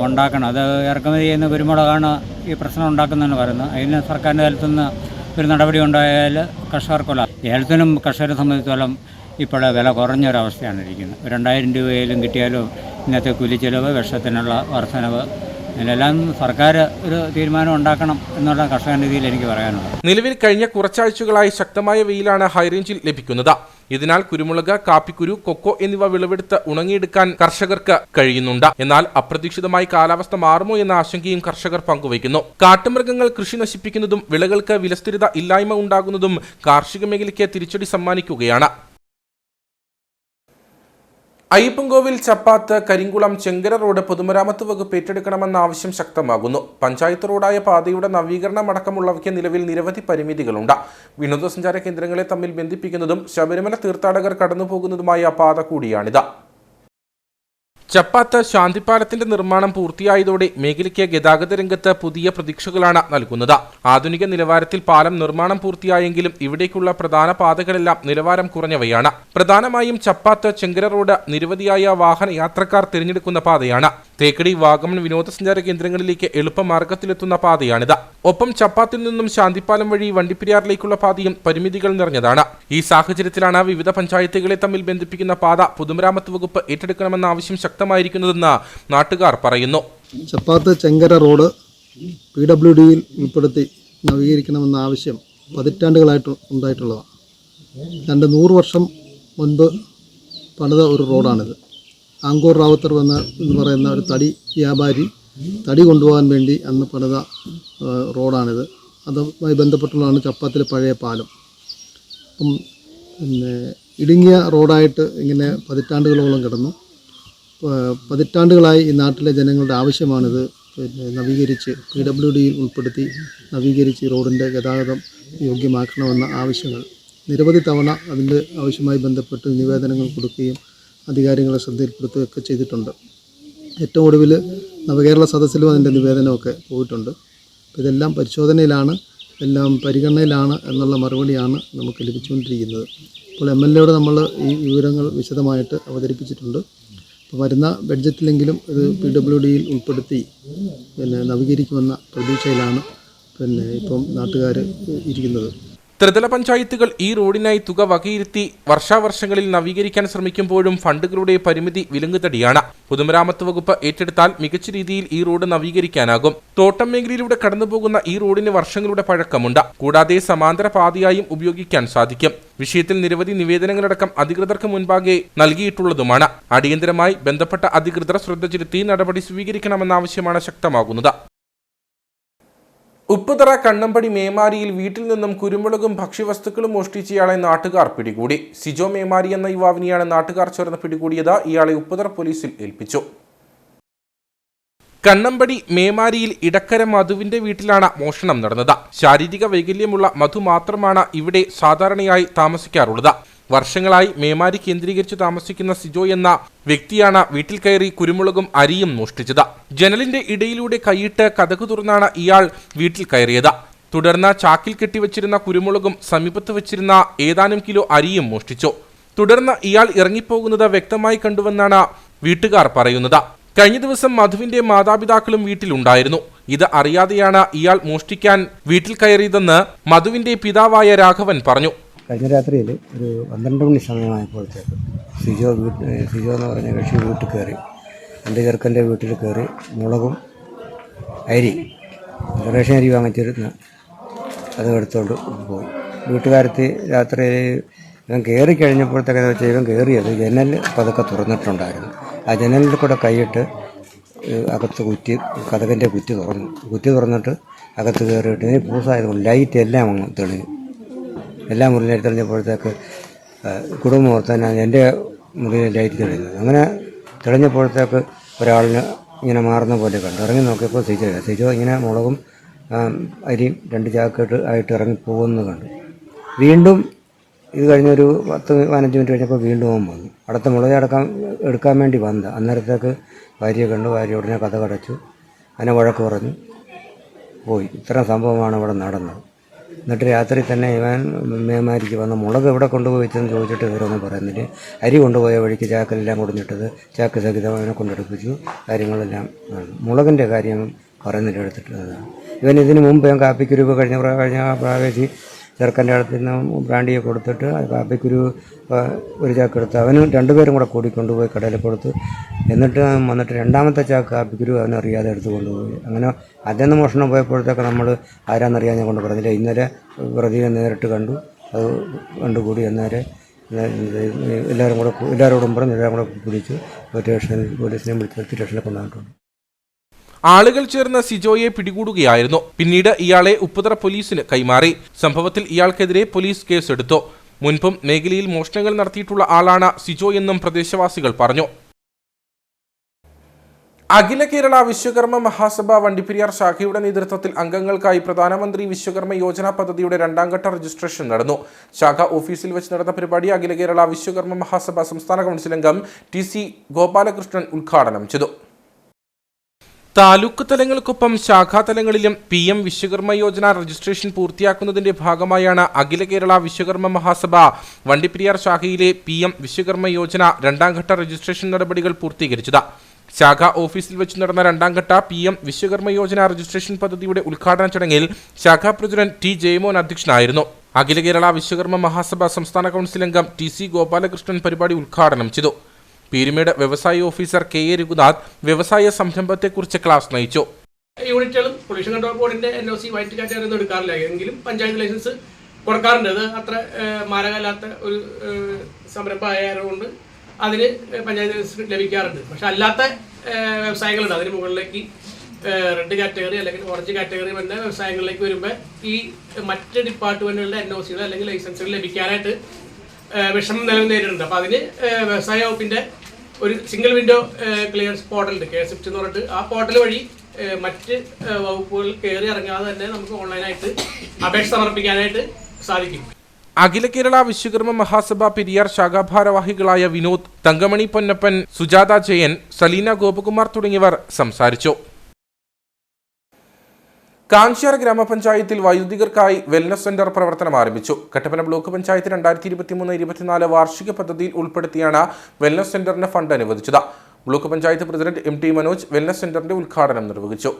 ഉണ്ടാക്കണം. അത് ഇറക്കുമതി ചെയ്യുന്ന കുരുമുളകാണ് ഈ പ്രശ്നം ഉണ്ടാക്കുന്നതെന്ന് പറയുന്നത്. അതിന് സർക്കാരിൻ്റെ തലത്തുനിന്ന് ഒരു നടപടി ഉണ്ടായാൽ കർഷകർക്കുള്ള ഏലത്തിനും കർഷകരെ സംബന്ധിച്ചോളം ഇപ്പോൾ വില കുറഞ്ഞൊരവസ്ഥയാണ് ഇരിക്കുന്നത്. 2000 രൂപയിലും കിട്ടിയാലും ഇന്നത്തെ കൂലിച്ചെലവ്, വിഷത്തിനുള്ള വർധനവ്, അതിനെല്ലാം സർക്കാർ ഒരു തീരുമാനം ഉണ്ടാക്കണം എന്നുള്ള കർഷക രീതിയിൽ എനിക്ക് പറയാനുള്ളത്. നിലവിൽ കഴിഞ്ഞ കുറച്ചാഴ്ചകളായി ശക്തമായ വെയിലാണ് ഹൈറേഞ്ചിൽ ലഭിക്കുന്നത്. ഇതിനാൽ കുരുമുളക്, കാപ്പിക്കുരു, കൊക്കോ എന്നിവ വിളവെടുത്ത് ഉണങ്ങിയെടുക്കാൻ കർഷകർക്ക് കഴിയുന്നുണ്ട്. എന്നാൽ അപ്രതീക്ഷിതമായി കാലാവസ്ഥ മാറുമോ എന്ന ആശങ്കയും കർഷകർ പങ്കുവയ്ക്കുന്നു. കാട്ടുമൃഗങ്ങൾ കൃഷി നശിപ്പിക്കുന്നതും വിളകൾക്ക് വിലസ്ഥിരത ഇല്ലായ്മ ഉണ്ടാകുന്നതും കാർഷിക മേഖലയ്ക്ക് തിരിച്ചടി സമ്മാനിക്കുകയാണ്. അയ്യപ്പൻകോവിൽ ചപ്പാത്ത് കരിങ്കുളം ചെങ്കര റോഡ് പൊതുമരാമത്ത് വകുപ്പ് ഏറ്റെടുക്കണമെന്ന ആവശ്യം ശക്തമാകുന്നു. പഞ്ചായത്ത് റോഡായ പാതയുടെ നവീകരണം അടക്കമുള്ളവയ്ക്ക് നിലവിൽ നിരവധി പരിമിതികളുണ്ട്. വിനോദസഞ്ചാര കേന്ദ്രങ്ങളെ തമ്മിൽ ബന്ധിപ്പിക്കുന്നതും ശബരിമല തീർത്ഥാടകർ കടന്നുപോകുന്നതുമായ പാത കൂടിയാണിത്. ചപ്പാത്ത് ശാന്തിപ്പാലത്തിന്റെ നിർമ്മാണം പൂർത്തിയായതോടെ മേഖലയ്ക്ക് ഗതാഗത രംഗത്ത് പുതിയ പ്രതീക്ഷകളാണ് നൽകുന്നത്. ആധുനിക നിലവാരത്തിൽ പാലം നിർമ്മാണം പൂർത്തിയായെങ്കിലും ഇവിടേക്കുള്ള പ്രധാന പാതകളെല്ലാം നിലവാരം കുറഞ്ഞവയാണ്. പ്രധാനമായും ചപ്പാത്ത് ചെങ്കര റോഡ് നിരവധിയായ വാഹന യാത്രക്കാർ തിരഞ്ഞെടുക്കുന്ന പാതയാണ്. തേക്കടി, വാഗമൺ വിനോദസഞ്ചാര കേന്ദ്രങ്ങളിലേക്ക് എളുപ്പമാർഗത്തിലെത്തുന്ന പാതയാണിത്. ഒപ്പം ചപ്പാത്തിൽ നിന്നും ശാന്തിപ്പാലം വഴി വണ്ടിപ്പെരിയാറിലേക്കുള്ള പാതയും പരിമിതികൾ നിറഞ്ഞതാണ്. ഈ സാഹചര്യത്തിലാണ് വിവിധ പഞ്ചായത്തുകളെ തമ്മിൽ ബന്ധിപ്പിക്കുന്ന പാത പൊതുമരാമത്ത് വകുപ്പ് ഏറ്റെടുക്കണമെന്ന ആവശ്യം ശക്തമായിരിക്കുന്നതെന്ന് നാട്ടുകാർ പറയുന്നു. ചപ്പാത്ത് ചെങ്കര റോഡ് PWDയിൽ ഉൾപ്പെടുത്തി നവീകരിക്കണമെന്ന ആവശ്യം പതിറ്റാണ്ടുകളായിട്ട് ഉണ്ടായിട്ടുള്ളതാണ്. 100 വർഷം മുൻപ് പണിത ഒരു റോഡാണിത്. ആങ്കൂർ റാവുത്തർ എന്ന് പറയുന്ന ഒരു തടി വ്യാപാരി തടി കൊണ്ടുപോകാൻ വേണ്ടി അന്ന് പണിത റോഡാണിത്. അതുമായി ബന്ധപ്പെട്ടുള്ളതാണ് ചപ്പാത്തിലെ പഴയ പാലം. അപ്പം ഇടുങ്ങിയ റോഡായിട്ട് ഇങ്ങനെ പതിറ്റാണ്ടുകളോളം കിടന്നു. പതിറ്റാണ്ടുകളായി ഈ നാട്ടിലെ ജനങ്ങളുടെ ആവശ്യമാണിത് നവീകരിച്ച് PWDയിൽ ഉൾപ്പെടുത്തി നവീകരിച്ച് റോഡിൻ്റെ ഗതാഗതം യോഗ്യമാക്കണമെന്ന ആവശ്യങ്ങൾ നിരവധി തവണ അതിൻ്റെ ആവശ്യമായി ബന്ധപ്പെട്ട് നിവേദനങ്ങൾ കൊടുക്കുകയും അധികാരികളെ ശ്രദ്ധയിൽപ്പെടുത്തുകയൊക്കെ ചെയ്തിട്ടുണ്ട്. ഏറ്റവും ഒടുവിൽ നവകേരള സദസ്സിലും അതിൻ്റെ നിവേദനമൊക്കെ പോയിട്ടുണ്ട്. ഇതെല്ലാം പരിശോധനയിലാണ്, എല്ലാം പരിഗണനയിലാണ് എന്നുള്ള മറുപടിയാണ് നമുക്ക് ലഭിച്ചുകൊണ്ടിരിക്കുന്നത്. ഇപ്പോൾ MLAയോട് നമ്മൾ ഈ വിവരങ്ങൾ വിശദമായിട്ട് അവതരിപ്പിച്ചിട്ടുണ്ട്. അപ്പോൾ വരുന്ന ബഡ്ജറ്റിലെങ്കിലും ഇത് PWDയിൽ ഉൾപ്പെടുത്തി നവീകരിക്കുമെന്ന പ്രതീക്ഷയിലാണ് ഇപ്പം നാട്ടുകാർ ഇരിക്കുന്നത്. ത്രിതല പഞ്ചായത്തുകൾ ഈ റോഡിനായി തുക വകയിരുത്തി വർഷാവർഷങ്ങളിൽ നവീകരിക്കാൻ ശ്രമിക്കുമ്പോഴും ഫണ്ടുകളുടെ പരിമിതി വിലങ്ങുതടിയാണ്. പൊതുമരാമത്ത് വകുപ്പ് ഏറ്റെടുത്താൽ മികച്ച രീതിയിൽ ഈ റോഡ് നവീകരിക്കാനാകും. തോട്ടം മേഖലയിലൂടെ കടന്നുപോകുന്ന ഈ റോഡിന് വർഷങ്ങളുടെ പഴക്കമുണ്ട്. കൂടാതെ സമാന്തര പാതയായും ഉപയോഗിക്കാൻ സാധിക്കും. വിഷയത്തിൽ നിരവധി നിവേദനങ്ങളടക്കം അധികൃതർക്ക് മുൻപാകെ നൽകിയിട്ടുള്ളതുമാണ്. അടിയന്തരമായി ബന്ധപ്പെട്ട അധികൃതർ ശ്രദ്ധ ചെലുത്തി നടപടി സ്വീകരിക്കണമെന്ന ആവശ്യമാണ് ശക്തമാകുന്നത്. ഉപ്പുതറ കണ്ണമ്പടി മേമാരിയിൽ വീട്ടിൽ നിന്നും കുരുമുളകും ഭക്ഷ്യവസ്തുക്കളും മോഷ്ടിച്ചയാളെ നാട്ടുകാർ പിടികൂടി. സിജോ മേമാരി എന്ന യുവാവിനെയാണ് നാട്ടുകാർ ചേർന്ന് പിടികൂടിയത്. ഇയാളെ ഉപ്പുതറ പോലീസിൽ ഏൽപ്പിച്ചു. കണ്ണമ്പടി മേമാരിയിൽ ഇടക്കര മധുവിന്റെ വീട്ടിലാണ് മോഷണം നടന്നത്. ശാരീരിക വൈകല്യമുള്ള മധു മാത്രമാണ് ഇവിടെ സാധാരണയായി താമസിക്കാറുള്ളത്. വർഷങ്ങളായി മേമാരി കേന്ദ്രീകരിച്ച് താമസിക്കുന്ന സിജോ എന്ന വ്യക്തിയാണ് വീട്ടിൽ കയറി കുരുമുളകും അരിയും മോഷ്ടിച്ചത്. ജനലിന്റെ ഇടയിലൂടെ കൈയിട്ട് കതകു തുറന്നാണ് ഇയാൾ വീട്ടിൽ കയറിയത്. തുടർന്ന് ചാക്കിൽ കെട്ടിവച്ചിരുന്ന കുരുമുളകും സമീപത്ത് വെച്ചിരുന്ന ഏതാനും കിലോ അരിയും മോഷ്ടിച്ചു. തുടർന്ന് ഇയാൾ ഇറങ്ങിപ്പോകുന്നത് വ്യക്തമായി കണ്ടുവെന്നാണ് വീട്ടുകാർ പറയുന്നത്. കഴിഞ്ഞ ദിവസം മധുവിന്റെ മാതാപിതാക്കളും വീട്ടിലുണ്ടായിരുന്നു. ഇത് അറിയാതെയാണ് ഇയാൾ മോഷ്ടിക്കാൻ വീട്ടിൽ കയറിയതെന്ന് മധുവിന്റെ പിതാവായ രാഘവൻ പറഞ്ഞു. കഴിഞ്ഞ രാത്രിയിൽ ഒരു 12 മണി സമയമായപ്പോഴത്തേക്ക് സിജോ എന്ന് പറഞ്ഞ കക്ഷി വീട്ടിൽ കയറി, എൻ്റെ ചെറുക്കൻ്റെ വീട്ടിൽ കയറി മുളകും അരി റേഷൻ അരി വാങ്ങിച്ചിരുന്ന് അത് എടുത്തുകൊണ്ട് പോയി. വീട്ടുകാരത്തി രാത്രി ഇവൻ കയറി കഴിഞ്ഞപ്പോഴത്തേക്കെന്ന് വെച്ചാൽ ഇവൻ കയറിയത് ജനൽ പതുക്കെ തുറന്നിട്ടുണ്ടായിരുന്നു. ആ ജനലിൽ കൂടെ കൈയിട്ട് അകത്ത് കതകിൻ്റെ കുറ്റി തുറന്നിട്ട് അകത്ത് കയറിയിട്ട് ഇനി പൂസായതുകൊണ്ട് ലൈറ്റ് എല്ലാം അങ്ങ് തെളിഞ്ഞു. എല്ലാ മുറിയിലും തെളിഞ്ഞപ്പോഴത്തേക്ക് കുടുംബം ഓർത്താൻ എൻ്റെ മുറിയിൽ ലൈറ്റ് തെളിഞ്ഞത്. അങ്ങനെ തെളിഞ്ഞപ്പോഴത്തേക്ക് ഒരാളിന് ഇങ്ങനെ മാറുന്ന പോലെ കണ്ടു. ഇറങ്ങി നോക്കിയപ്പോൾ സിജോ ഇങ്ങനെ മുളകും അരിയും 2 ചാക്കായിട്ട് ആയിട്ട് ഇറങ്ങിപ്പോകുന്നത് കണ്ടു. വീണ്ടും ഇത് കഴിഞ്ഞൊരു 10-15 മിനിറ്റ് കഴിഞ്ഞപ്പോൾ വീണ്ടും അവൻ വന്നു. അടുത്ത മുളക് എടുക്കാൻ വേണ്ടി വന്ന അന്നേരത്തേക്ക് ഭാര്യയെ കണ്ടു. ഭാര്യ ഉടനെ കഥ കടച്ചു, അതിനെ വഴക്ക് പറഞ്ഞു പോയി. ഇത്തരം സംഭവമാണ് ഇവിടെ നടന്നത്. എന്നിട്ട് രാത്രി തന്നെ ഇവൻ മേമാരിക്ക് വന്ന മുളക് എവിടെ കൊണ്ടുപോയി വെച്ചെന്ന് ചോദിച്ചിട്ട് ഇവരൊന്നും പറയുന്നില്ല. അരി കൊണ്ടുപോയ വഴിക്ക് ചാക്കിലെല്ലാം കൊടുത്തിട്ടത് ചാക്ക് സഹിതം അവനെ കൊണ്ടെടുപ്പിച്ചു. കാര്യങ്ങളെല്ലാം മുളകിൻ്റെ കാര്യം പറയുന്നില്ല എടുത്തിട്ട്. ഇവൻ ഇതിന് മുമ്പ് ഞാൻ കാപ്പിക്കുരുവ് കഴിഞ്ഞ പ്രാവശ്യം ചെറുക്കൻ്റെ അടുത്ത് നിന്ന് ബ്രാൻഡിയെ കൊടുത്തിട്ട് കാപ്പിക്കുരു ഒരു ചാക്ക് എടുത്ത് അവനും രണ്ടുപേരും കൂടെ കൂടിക്കൊണ്ടുപോയി കടയിൽ കൊടുത്ത് എന്നിട്ട് വന്നിട്ട് രണ്ടാമത്തെ ചാക്ക് കാപ്പിക്കുരു അവനറിയാതെ എടുത്ത് കൊണ്ടുപോയി. അങ്ങനെ അതിൽ മോഷണം പോയപ്പോഴത്തേക്ക് നമ്മൾ ആരാന്നറിയാൻ ഞാൻ കൊണ്ട് പറഞ്ഞില്ല. ഇന്നലെ പ്രതിയെ നേരിട്ട് കണ്ടു, അത് കണ്ടുകൂടി എന്നേരെ എല്ലാവരോടും പറഞ്ഞ് എല്ലാവരും കൂടെ പിടിച്ചു പോലീസിനെ വിളിച്ച് സ്റ്റേഷനിൽ കൊണ്ടുവന്നിട്ടുണ്ട്. ആളുകൾ ചേർന്ന് സിജോയെ പിടികൂടുകയായിരുന്നു. പിന്നീട് ഇയാളെ ഉപ്പുതറ പോലീസിന് കൈമാറി. സംഭവത്തിൽ ഇയാൾക്കെതിരെ പോലീസ് കേസെടുത്തു. മുൻപും മേഖലയിൽ മോഷണങ്ങൾ നടത്തിയിട്ടുള്ള ആളാണ് സിജോ എന്നും പ്രദേശവാസികൾ പറഞ്ഞു. അഖില കേരള വിശ്വകർമ്മ മഹാസഭ വണ്ടിപ്പെരിയാർ ശാഖയുടെ നേതൃത്വത്തിൽ അംഗങ്ങൾക്കായി പ്രധാനമന്ത്രി വിശ്വകർമ്മ യോജന പദ്ധതിയുടെ 2ാം ഘട്ട രജിസ്ട്രേഷൻ നടന്നു. ശാഖ ഓഫീസിൽ വെച്ച് നടന്ന പരിപാടി അഖില കേരള വിശ്വകർമ്മ മഹാസഭ സംസ്ഥാന കൗൺസിൽ അംഗം TC ഗോപാലകൃഷ്ണൻ ഉദ്ഘാടനം ചെയ്തു. താലൂക്ക് തലങ്ങൾക്കൊപ്പം ശാഖാതലങ്ങളിലും PM വിശ്വകർമ്മ യോജന രജിസ്ട്രേഷൻ പൂർത്തിയാക്കുന്നതിന്റെ ഭാഗമായാണ് അഖില കേരള വിശ്വകർമ്മ മഹാസഭ വണ്ടിപ്പെരിയാർ ശാഖയിലെ PM വിശ്വകർമ്മ യോജന 2ാം ഘട്ട രജിസ്ട്രേഷൻ നടപടികൾ പൂർത്തീകരിച്ചത്. ശാഖ ഓഫീസിൽ വെച്ച് നടന്ന 2ാം ഘട്ട PM വിശ്വകർമ്മ യോജന രജിസ്ട്രേഷൻ പദ്ധതിയുടെ ഉദ്ഘാടന ചടങ്ങിൽ ശാഖാ പ്രസിഡന്റ് T ജയമോൻ അധ്യക്ഷനായിരുന്നു. അഖില കേരള വിശ്വകർമ്മ മഹാസഭ സംസ്ഥാന കൗൺസിൽ അംഗം TC ഗോപാലകൃഷ്ണൻ പരിപാടി ഉദ്ഘാടനം ചെയ്തു. പീരുമേട് വ്യവസായ ഓഫീസർ KA രഘുനാഥ് വ്യവസായ സംരംഭത്തെക്കുറിച്ച് ക്ലാസ് നയിച്ചു. യൂണിറ്റുകളും പൊല്യൂഷൻ കൺട്രോൾ ബോർഡിന്റെ NOC വൈറ്റ് കാറ്റഗറി ഒന്നും എടുക്കാറില്ല, എങ്കിലും പഞ്ചായത്ത് ലൈസൻസ് കൊടുക്കാറുണ്ട്. അത് അത്ര മാരകമല്ലാത്ത ഒരു സംരംഭമായതുകൊണ്ട് അതിന് പഞ്ചായത്ത് ലൈസൻസ് ലഭിക്കാറുണ്ട്. പക്ഷെ അല്ലാത്ത വ്യവസായങ്ങളുണ്ട്, അതിന് മുകളിലേക്ക് റെഡ് കാറ്റഗറി അല്ലെങ്കിൽ ഓറഞ്ച് കാറ്റഗറി വന്ന വ്യവസായങ്ങളിലേക്ക് വരുമ്പോൾ ഈ മറ്റ് ഡിപ്പാർട്ട്മെന്റുകളുടെ NOCകൾ അല്ലെങ്കിൽ ലൈസൻസുകൾ ലഭിക്കാനായിട്ട് വിഷമം നേരിടുന്നുണ്ട്. അപ്പോൾ അതിന് വ്യവസായ വകുപ്പിൻ്റെ ഒരു സിംഗിൾ വിൻഡോ ക്ലിയറൻസ് പോർട്ടലുണ്ട്, KSIFT എന്ന് പറഞ്ഞിട്ട്. ആ പോർട്ടൽ വഴി മറ്റ് വകുപ്പുകൾ കയറി ഇറങ്ങാതെ തന്നെ നമുക്ക് ഓൺലൈനായിട്ട് അപേക്ഷ സമർപ്പിക്കാനായിട്ട് സാധിക്കും. അഖില കേരള വിശ്വകർമ്മ മഹാസഭ പെരിയാർ ശാഖാഭാരവാഹികളായ വിനോദ്, തങ്കമണി പൊന്നപ്പൻ, സുജാത ജയൻ, സലീന ഗോപകുമാർ തുടങ്ങിയവർ സംസാരിച്ചു. കാഞ്ചിയാർ ഗ്രാമപഞ്ചായത്തിൽ വയോധികർക്കായി വെൽനസ് സെന്റർ പ്രവർത്തനം ആരംഭിച്ചു. കട്ടപ്പന ബ്ലോക്ക് പഞ്ചായത്ത് 2023-24 വാർഷിക പദ്ധതിയിൽ ഉൾപ്പെടുത്തിയാണ് വെൽനസ് സെന്ററിന് ഫണ്ട് അനുവദിച്ചത്. Block panchayat president MT Manoj wellness സെന്ററിന്റെ ഉദ്ഘാടനം നിർവഹിച്ചു.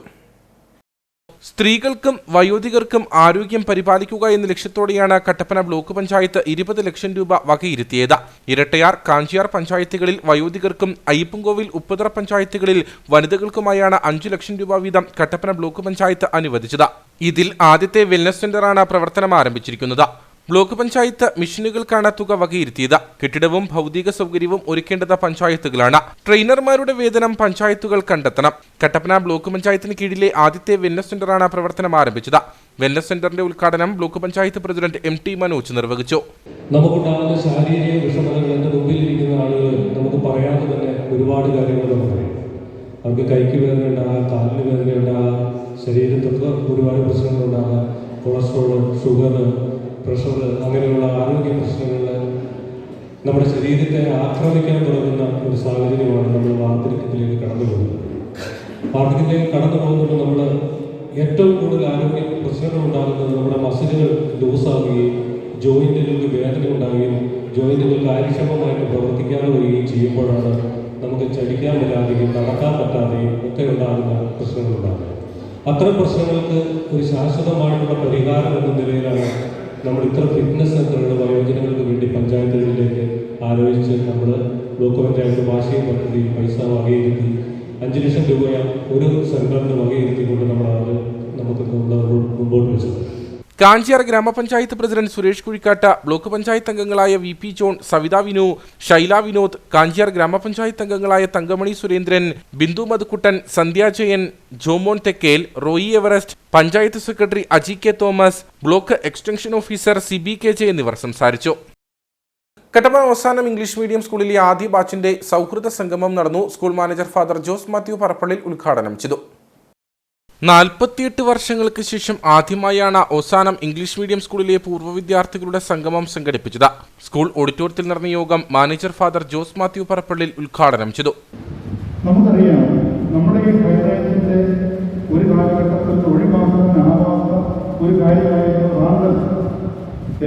സ്ത്രീകൾക്കും വയോധികർക്കും ആരോഗ്യം പരിപാലിക്കുക എന്ന ലക്ഷ്യത്തോടെയാണ് കട്ടപ്പന ബ്ലോക്ക് പഞ്ചായത്ത് 20 ലക്ഷം രൂപ വകയിരുത്തിയത്. ഇരട്ടയാർ, കാഞ്ചിയാർ പഞ്ചായത്തുകളിൽ വയോധികർക്കും അയ്യപ്പൻകോവിൽ, ഉപ്പുതറ പഞ്ചായത്തുകളിൽ വനിതകൾക്കുമായാണ് 5 ലക്ഷം രൂപ വീതം കട്ടപ്പന ബ്ലോക്ക് പഞ്ചായത്ത് അനുവദിച്ചത്. ഇതിൽ ആദ്യത്തെ വെൽനസ് സെന്ററാണ് പ്രവർത്തനം ആരംഭിച്ചിരിക്കുന്നത്. ബ്ലോക്ക് പഞ്ചായത്ത് മിഷനുകൾക്കാണ് തുക വകയിരുത്തിയത്. കെട്ടിടവും ഭൗതിക സൗകര്യവും ഒരുക്കേണ്ടത് പഞ്ചായത്തുകളാണ്. ട്രെയിനർമാരുടെ വേതനം പഞ്ചായത്തുകൾ കണ്ടെത്തണം. കട്ടപ്പന ബ്ലോക്ക് പഞ്ചായത്തിന് കീഴിലെ ആദ്യത്തെ വെൽനസ് സെന്ററാണ് പ്രവർത്തനം ആരംഭിച്ചത്. വെൽനസ് സെന്ററിന്റെ ഉദ്ഘാടനം block panchayat president MT Manoj നിർവഹിച്ചു. നമുക്കുണ്ടാകുന്ന ശാരീരിക വിഷമതകൾ എൻ്റെ മുമ്പിലിരിക്കുന്ന ആളുകൾ നമുക്ക് പറയാതെ തന്നെ ഒരുപാട് കാര്യങ്ങൾ നമുക്കറിയാം. അവർക്ക് കൈക്ക് വേദന ഉണ്ടാകാം, കാലിന് വേദന ഉണ്ടാകാം, ശരീരത്തൊക്കെ ഒരുപാട് പ്രശ്നങ്ങളുണ്ടാകാം. കൊളസ്ട്രോൾ, ഷുഗർ, പ്രഷർ, അങ്ങനെയുള്ള ആരോഗ്യ പ്രശ്നങ്ങളിൽ നമ്മുടെ ശരീരത്തെ ആക്രമിക്കാൻ തുടങ്ങുന്ന ഒരു സാഹചര്യമാണ് നമ്മൾ വാർദ്ധക്യത്തിലേക്ക് കടന്നു പോകുന്നത്. വാർദ്ധക്യത്തിലേക്ക് കടന്നു പോകുമ്പോൾ നമ്മൾ ഏറ്റവും കൂടുതൽ ആരോഗ്യ പ്രശ്നങ്ങൾ ഉണ്ടാകുന്നത് നമ്മുടെ മസിലുകൾ ലൂസാകുകയും ജോയിൻറ്റുകൾക്ക് വേദന ഉണ്ടാകുകയും ജോയിൻറ്റുകൾ കാര്യക്ഷമമായിട്ട് പ്രവർത്തിക്കാതെ വരികയും ചെയ്യുമ്പോഴാണ് നമുക്ക് ചലിക്കാൻ പറ്റാതെയും നടക്കാൻ പറ്റാതെയും ഒക്കെ ഉണ്ടാകുന്ന പ്രശ്നങ്ങളുണ്ടാകുന്നത്. അത്തരം പ്രശ്നങ്ങൾക്ക് ഒരു ശാശ്വതമായിട്ടുള്ള പരിഹാരം എന്ന നിലയിലാണ് നമ്മൾ ഇത്ര ഫിറ്റ്നസ് സെൻ്ററുകൾ വയോജനങ്ങൾക്ക് വേണ്ടി പഞ്ചായത്തുകളിലേക്ക് ആലോചിച്ച് നമ്മൾ ബ്ലോക്ക് പഞ്ചായത്ത് വാർഷിക പദ്ധതി പൈസ വകയിരുത്തി 5 ലക്ഷം രൂപ ഒരു സെൻ്ററിന് വകയിരുത്തിക്കൊണ്ട് നമുക്ക് മുമ്പോട്ട് വെച്ചത്. കാഞ്ചിയാർ ഗ്രാമപഞ്ചായത്ത് പ്രസിഡന്റ് സുരേഷ് കുഴിക്കാട്ട്, ബ്ലോക്ക് പഞ്ചായത്ത് അംഗങ്ങളായ VP ജോൺ, സവിത വിനു, ശൈല വിനോദ്, കാഞ്ചിയാർ ഗ്രാമപഞ്ചായത്ത് അംഗങ്ങളായ Thankamani Surendran, Bindu Madhukkuttan, Sandhya Jayan, Jomon Thekkel, Royi Everest, panchayat secretary Aji K Thomas, block extension officer CB KJ എന്നിവർ സംസാരിച്ചു. കട്ടപ്പന അവസാനം ഇംഗ്ലീഷ് മീഡിയം സ്കൂളിലെ ആദ്യ ബാച്ചിന്റെ സൗഹൃദ സംഗമം നടന്നു. School manager father Jose Mathew Parappallil ഉദ്ഘാടനം ചെയ്തു. 48 വർഷങ്ങൾക്ക് ശേഷം ആദ്യമായാണ് അവസാനം ഇംഗ്ലീഷ് മീഡിയം സ്കൂളിലെ പൂർവ്വ വിദ്യാർത്ഥികളുടെ സംഗമം സംഘടിപ്പിച്ചത്. സ്കൂൾ ഓഡിറ്റോറിയത്തിൽ നടന്ന യോഗം മാനേജർ ഫാദർ ജോസ് മാത്യു പറപ്പള്ളിൽ ഉദ്ഘാടനം ചെയ്തു. നമുക്കറിയാം, നമ്മുടെ ഈ പഞ്ചായത്തിന്റെ ഒരു കാലഘട്ടത്തിൽ ഒഴിവാക്കാനാവാത്ത ഒരു കാര്യമായിരുന്നു റാന്തൽ.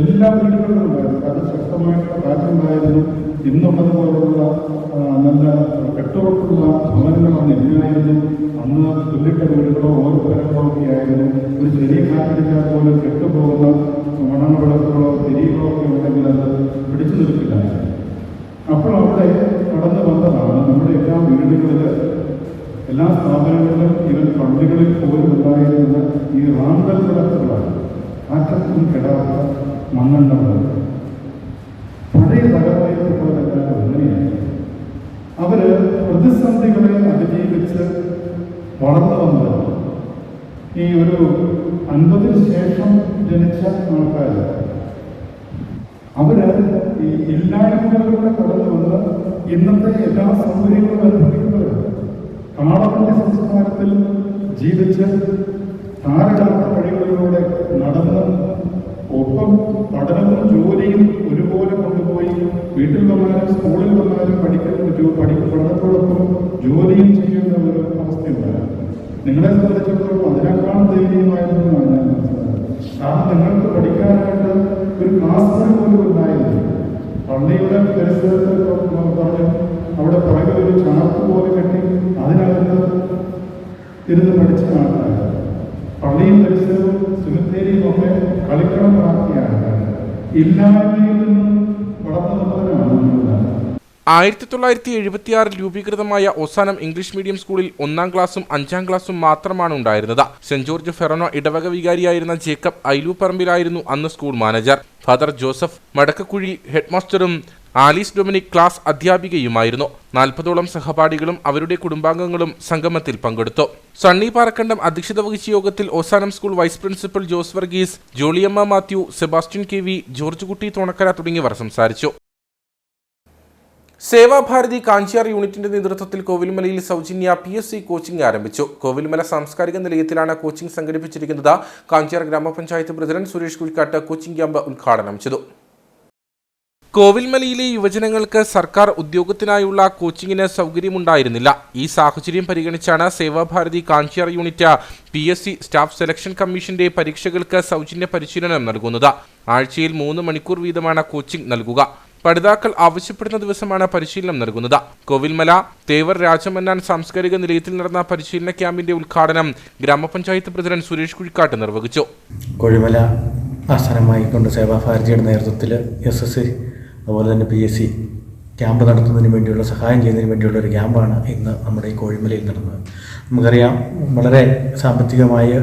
എല്ലാ വീടുകളിലും ഉണ്ടായിരുന്നു. അത് ശക്തമായിട്ടുള്ള കാറ്റുണ്ടായിരുന്നു. ഇന്നുള്ളതുപോലുള്ള നല്ല കെട്ടുറപ്പുള്ള ഭവനങ്ങളൊന്നും ഇല്ലായിരുന്നു. അന്ന് തുല്ലിട്ട വീടുകളോ ഓരോ പേരങ്ങളോ ഒക്കെ ആയിരുന്നു. ഒരു ചെറിയ കാറ്റിടിച്ചാൽ പോലും കെട്ടുപോകുന്ന മണവിളക്കുകളോ തിരികളോ ഒക്കെ ഉണ്ടെങ്കിൽ അത് പിടിച്ചു നിർത്തില്ലായിരുന്നു. അപ്പോൾ അവിടെ കടന്നു വന്നതാണ് നമ്മുടെ എല്ലാ വീടുകളിൽ, എല്ലാ സ്ഥാപനങ്ങളിലും, ഇവൻ പള്ളികളിൽ പോലും ഉണ്ടായിരുന്ന ഈ റാന്തൽ വിളക്കുകളാണ്. കാറ്റത്തും കെടാത്ത മണ്ണെണ്ണ വിളക്ക്. പഴയ തലമുറയിൽപ്പെട്ടവരെല്ലാം എങ്ങനെയാണ് അവര് പ്രതിസന്ധികളെ അതിജീവിച്ച് വളർന്നു വന്നതാണ്. ഈ ഒരു 50-ന് ശേഷം ജനിച്ച ആൾക്കാർ അവര് ഈ ഇല്ലായ്മകളിലൂടെ കടന്നു വന്ന് ഇന്നത്തെ എല്ലാ സൗകര്യങ്ങളും അനുഭവിക്കുന്നവരാണ്. കാളവണ്ടി സംസ്കാരത്തിൽ ജീവിച്ച് താരകാത്ത വഴികളിലൂടെ നടന്ന് ഒപ്പം പഠനവും ജോലിയും ഒരുപോലെ കൊണ്ടുപോയി വീട്ടിൽ വന്നാലും സ്കൂളിൽ വന്നാലും പഠനത്തോടൊപ്പം ജോലിയും ചെയ്യുന്ന ഒരു അവസ്ഥയുണ്ടായിരുന്നു. നിങ്ങളെ സംബന്ധിച്ചിടത്തോളം അതിനേക്കാൾ ദയനീയമായിരുന്നതാണ് ഞാൻ മനസ്സിലാക്കുന്നത്. കാരണം നിങ്ങൾക്ക് പഠിക്കാനായിട്ട് ഒരു ക്ലാസ് പോലും ഉണ്ടായിരുന്നു. പള്ളിയുടെ പരിസരത്ത് പറഞ്ഞു അവിടെ പുറകെ ഒരു ചാർട്ട് പോലെ കെട്ടി അതിനകത്ത് ഇരുന്ന് പഠിച്ച ആൾക്കാർ, പള്ളിയും പരിസരവും സെമിത്തേരിയും ഒക്കെ കളിക്കളമാക്കിയ ആൾക്കാർ, ഇല്ലായ്മയിൽ നിന്നും വളർന്നു വന്നവരാണ് നമ്മളെല്ലാം. 1976 രൂപീകൃതമായ ഓസാനം ഇംഗ്ലീഷ് മീഡിയം സ്കൂളിൽ 1-ാം ക്ലാസും 5-ാം ക്ലാസും മാത്രമാണ് ഉണ്ടായിരുന്നത്. സെന്റ് ജോർജ് ഫെറോന ഇടവക വികാരിയായിരുന്ന ജേക്കബ് ഐലൂപ്പറമ്പിലായിരുന്നു അന്ന് school manager. Father Joseph Madakkakuzhi ഹെഡ്മാസ്റ്ററും ആലീസ് ഡൊമിനിക് ക്ലാസ് അധ്യാപികയുമായിരുന്നു. 40ഓളം സഹപാഠികളും അവരുടെ കുടുംബാംഗങ്ങളും സംഗമത്തിൽ പങ്കെടുത്തു. സണ്ണി പാറക്കണ്ടം അധ്യക്ഷത വഹിച്ച യോഗത്തിൽ Ozanam school vice principal Jose Varghese, Jolliyamma Mathew, Sebastian KV, George Kutty Thonakkara തുടങ്ങിയവർ സംസാരിച്ചു. സേവാഭാരതി കാഞ്ചിയാർ യൂണിറ്റിന്റെ നേതൃത്വത്തിൽ കോവിൽമലയിൽ സൗജന്യ PSC കോച്ചിംഗ് ആരംഭിച്ചു. കോവിൽമല സാംസ്കാരിക നിലയത്തിലാണ് കോച്ചിംഗ് സംഘടിപ്പിച്ചിരിക്കുന്നത്. കാഞ്ചിയാർ ഗ്രാമപഞ്ചായത്ത് president Suresh Kuzhikattu coaching camp ഉദ്ഘാടനം ചെയ്തു. കോവിൽമലയിലെ യുവജനങ്ങൾക്ക് സർക്കാർ ഉദ്യോഗത്തിനായുള്ള കോച്ചിങ്ങിന് സൗകര്യമുണ്ടായിരുന്നില്ല. ഈ സാഹചര്യം പരിഗണിച്ചാണ് Sevabharati Kanchiyar unit PSC staff selection കമ്മീഷന്റെ പരീക്ഷകൾക്ക് സൗജന്യ പരിശീലനം നൽകുന്നത്. ആഴ്ചയിൽ 3 മണിക്കൂർ വീതമാണ് കോച്ചിംഗ് നൽകുക. പഠിതാക്കൾ ആവശ്യപ്പെടുന്ന ദിവസമാണ് പരിശീലനം നൽകുന്നത്. കോവിൽമല തേവർ രാജമന്നാൻ സാംസ്കാരിക നിലയത്തിൽ നടന്ന പരിശീലന ക്യാമ്പിന്റെ ഉദ്ഘാടനം ഗ്രാമപഞ്ചായത്ത് പ്രസിഡന്റ് സുരേഷ് കുഴിക്കാട്ട് നിർവഹിച്ചു. കോഴിമല ആസ്ഥാനമായി കൊണ്ട് സേവാഭാരതിയുടെ നേതൃത്വത്തിൽ SSC അതുപോലെ തന്നെ PSC ക്യാമ്പ് നടത്തുന്നതിന് വേണ്ടിയുള്ള സഹായം ചെയ്യുന്നതിന് വേണ്ടിയുള്ള ഒരു ക്യാമ്പാണ് ഇന്ന് നമ്മുടെ ഈ കോഴിമലയിൽ നടന്നത്. നമുക്കറിയാം, വളരെ സാമ്പത്തികമായി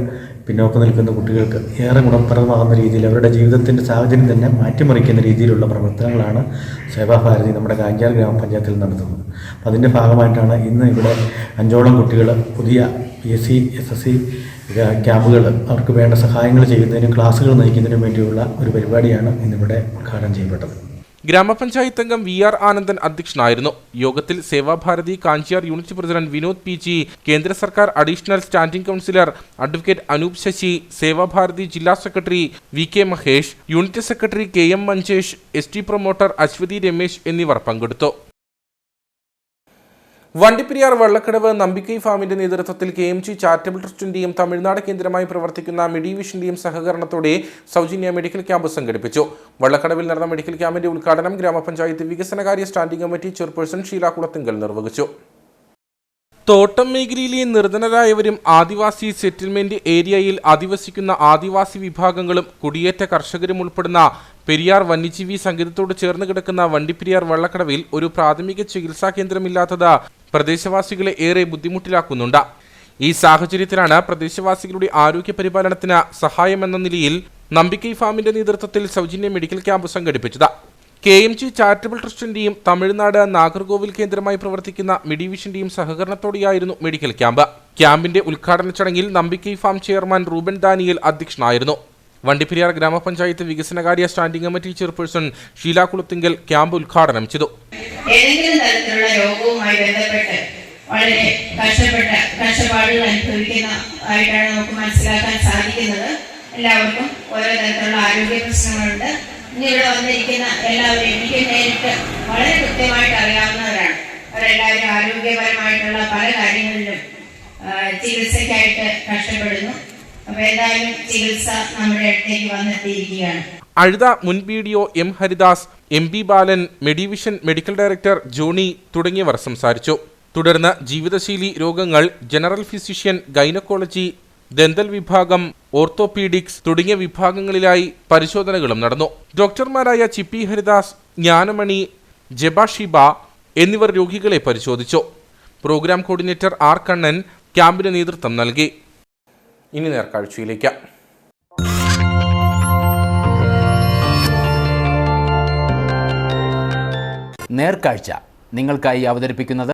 പിന്നോക്കം നിൽക്കുന്ന കുട്ടികൾക്ക് ഏറെ ഗുണപ്രദമാകുന്ന രീതിയിൽ അവരുടെ ജീവിതത്തിൻ്റെ സാഹചര്യം തന്നെ മാറ്റിമറിക്കുന്ന രീതിയിലുള്ള പ്രവർത്തനങ്ങളാണ് സേവാഭാരതി നമ്മുടെ കാഞ്ചിയാർ ഗ്രാമപഞ്ചായത്തിൽ നടത്തുന്നത്. അപ്പോൾ അതിൻ്റെ ഭാഗമായിട്ടാണ് ഇന്ന് ഇവിടെ 5ഓളം കുട്ടികൾ പുതിയ PSC SSC ക്യാമ്പുകൾ അവർക്ക് വേണ്ട സഹായങ്ങൾ ചെയ്യുന്നതിനും ക്ലാസ്സുകൾ നയിക്കുന്നതിനും വേണ്ടിയുള്ള ഒരു പരിപാടിയാണ് ഇന്നിവിടെ ഉദ്ഘാടനം ചെയ്യപ്പെട്ടത്. ഗ്രാമപഞ്ചായത്ത് അംഗം VR ആനന്ദൻ അധ്യക്ഷനായിരുന്നു. യോഗത്തിൽ Sevabharathi Kanchiyar unit president Vinod PG, കേന്ദ്ര സർക്കാർ additional standing counsellor advocate Anoop Sasi, Sevabharathi ജില്ലാ secretary VK Mahesh, unit secretary KM Manjesh, ST promoter Aswathi Ramesh എന്നിവർ പങ്കെടുത്തു. വണ്ടിപ്പെരിയാർ വള്ളക്കടവ് നമ്പിക്കൈ ഫാമിന്റെ നേതൃത്വത്തിൽ KMG ചാരിറ്റബിൾ ട്രസ്റ്റിന്റെയും തമിഴ്നാട് കേന്ദ്രമായി പ്രവർത്തിക്കുന്ന മെഡിവിഷന്റെയും സഹകരണത്തോടെ സൗജന്യ മെഡിക്കൽ ക്യാമ്പ് സംഘടിപ്പിച്ചു. വള്ളക്കടവിൽ നടന്ന മെഡിക്കൽ ക്യാമ്പിന്റെ ഉദ്ഘാടനം ഗ്രാമപഞ്ചായത്ത് വികസനകാര്യ standing committee chairperson Sheela Kulathinkal നിർവഹിച്ചു. തോട്ടം മേഖലയിലെ നിർധനരായവരും ആദിവാസി സെറ്റിൽമെന്റ് ഏരിയയിൽ അധിവസിക്കുന്ന ആദിവാസി വിഭാഗങ്ങളും കുടിയേറ്റ കർഷകരും ഉൾപ്പെടുന്ന പെരിയാർ വന്യജീവി സങ്കേതത്തോട് ചേർന്ന് കിടക്കുന്ന വണ്ടിപ്പെരിയാർ വള്ളക്കടവിൽ ഒരു പ്രാഥമിക ചികിത്സാ കേന്ദ്രമില്ലാത്തത് പ്രദേശവാസികളെ ഏറെ ബുദ്ധിമുട്ടിലാക്കുന്നുണ്ട്. ഈ സാഹചര്യത്തിലാണ് പ്രദേശവാസികളുടെ ആരോഗ്യ പരിപാലനത്തിന് സഹായമെന്ന നിലയിൽ നമ്പിക്കൈ ഫാമിന്റെ നേതൃത്വത്തിൽ സൗജന്യ മെഡിക്കൽ ക്യാമ്പ് സംഘടിപ്പിച്ചത്. KMG ചാരിറ്റബിൾ ട്രസ്റ്റിന്റെയും തമിഴ്നാട് നാഗർകോവിൽ കേന്ദ്രമായി പ്രവർത്തിക്കുന്ന മെഡിവിഷന്റെയും സഹകരണത്തോടെയായിരുന്നു മെഡിക്കൽ ക്യാമ്പ്. ക്യാമ്പിന്റെ ഉദ്ഘാടന ചടങ്ങിൽ നമ്പിക്കൈ ഫാം ചെയർമാൻ റൂബൻ ദാനിയേൽ അധ്യക്ഷനായിരുന്നു. വണ്ടിപ്പെരിയാർ ഗ്രാമപഞ്ചായത്ത് വികസനകാര്യ standing committee chairperson Sheela Kulathinkal camp ഉദ്ഘാടനം ചെയ്തു. ഏതെങ്കിലും തരത്തിലുള്ള രോഗവുമായി ബന്ധപ്പെട്ട് വളരെ കഷ്ടപ്പാടുകൾ അനുഭവിക്കുന്ന ആയിട്ടാണ് നമുക്ക് മനസ്സിലാക്കാൻ സാധിക്കുന്നത്. എല്ലാവർക്കും ഓരോ തരത്തിലുള്ള ആരോഗ്യ പ്രശ്നങ്ങളുണ്ട്. ഇനി ഇവിടെ വന്നിരിക്കുന്ന എല്ലാവരും എനിക്ക് നേരിട്ട് വളരെ കൃത്യമായിട്ട് അറിയാവുന്നവരാണ്. അവരെല്ലാവരും ആരോഗ്യപരമായിട്ടുള്ള പല കാര്യങ്ങളിലും ചികിത്സയ്ക്കായിട്ട് കഷ്ടപ്പെടുന്നു. അപ്പോൾ എന്തായാലും ചികിത്സ നമ്മുടെ അടുത്തേക്ക് വന്നെത്തിയിരിക്കുകയാണ്. അഴുത മുൻ BDO M ഹരിദാസ്, MB ബാലൻ, മെഡിവിഷൻ മെഡിക്കൽ ഡയറക്ടർ ജോണി തുടങ്ങിയവർ സംസാരിച്ചു. തുടർന്ന് ജീവിതശൈലി രോഗങ്ങൾ, ജനറൽ ഫിസിഷ്യൻ, ഗൈനക്കോളജി, ദന്തൽ വിഭാഗം, ഓർത്തോപീഡിക്സ് തുടങ്ങിയ വിഭാഗങ്ങളിലായി പരിശോധനകളും നടന്നു. ഡോക്ടർമാരായ ചിപ്പി ഹരിദാസ്, ജ്ഞാനമണി, ജബാഷിബ എന്നിവർ രോഗികളെ പരിശോധിച്ചു. പ്രോഗ്രാം കോർഡിനേറ്റർ ആർ കണ്ണൻ ക്യാമ്പിന് നേതൃത്വം നൽകി. ഇനി നേർക്കാഴ്ചയിലേക്ക്. നേർക്കാഴ്ച നിങ്ങൾക്കായി അവതരിപ്പിക്കുന്നത്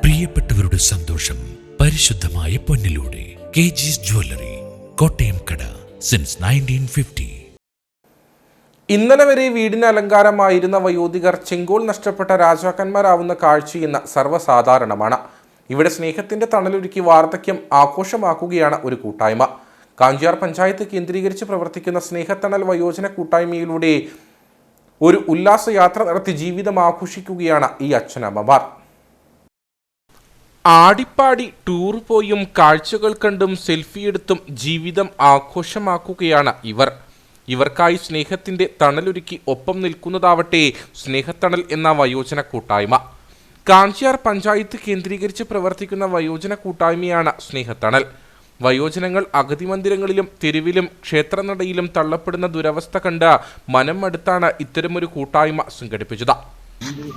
പ്രിയപ്പെട്ടവരുടെ സന്തോഷം പരിശുദ്ധമായ പൊന്നിലൂടെ കെജിസ് ജ്വല്ലറി, കോട്ടയം കട, സിൻസ് 1950. ഇന്നലെ വരെ വീടിന് അലങ്കാരമായിരുന്ന വയോധികർ ചെങ്കോൽ നഷ്ടപ്പെട്ട രാജാക്കന്മാരാവുന്ന കാഴ്ച ഇന്ന് സർവ്വസാധാരണമാണ്. ഇവിടെ സ്നേഹത്തിന്റെ തണലൊരുക്കി വാർദ്ധക്യം ആഘോഷമാക്കുകയാണ് ഒരു കൂട്ടായ്മ. കാഞ്ചിയാർ പഞ്ചായത്ത് കേന്ദ്രീകരിച്ച് പ്രവർത്തിക്കുന്ന സ്നേഹത്തണൽ വയോജന കൂട്ടായ്മയിലൂടെ ഒരു ഉല്ലാസയാത്ര നടത്തി ജീവിതം ആഘോഷിക്കുകയാണ് ഈ അച്ഛനമ്മമാർ. ആടിപ്പാടി ടൂർ പോയും കാഴ്ചകൾ കണ്ടും സെൽഫിയെടുത്തും ജീവിതം ആഘോഷമാക്കുകയാണ് ഇവർ. ഇവർക്കായി സ്നേഹത്തിന്റെ തണലൊരുക്കി ഒപ്പം നിൽക്കുന്നതാവട്ടെ സ്നേഹത്തണൽ എന്ന വയോജന കൂട്ടായ്മ. കാഞ്ചിയാർ പഞ്ചായത്ത് കേന്ദ്രീകരിച്ച് പ്രവർത്തിക്കുന്ന വയോജന കൂട്ടായ്മയാണ് സ്നേഹത്തണൽ. വയോജനങ്ങൾ അഗതി മന്ദിരങ്ങളിലും തെരുവിലും ക്ഷേത്രനടയിലും തള്ളപ്പെടുന്ന ദുരവസ്ഥ കണ്ട് മനം മടുത്താണ് ഇത്തരമൊരു കൂട്ടായ്മ സംഘടിപ്പിച്ചത്.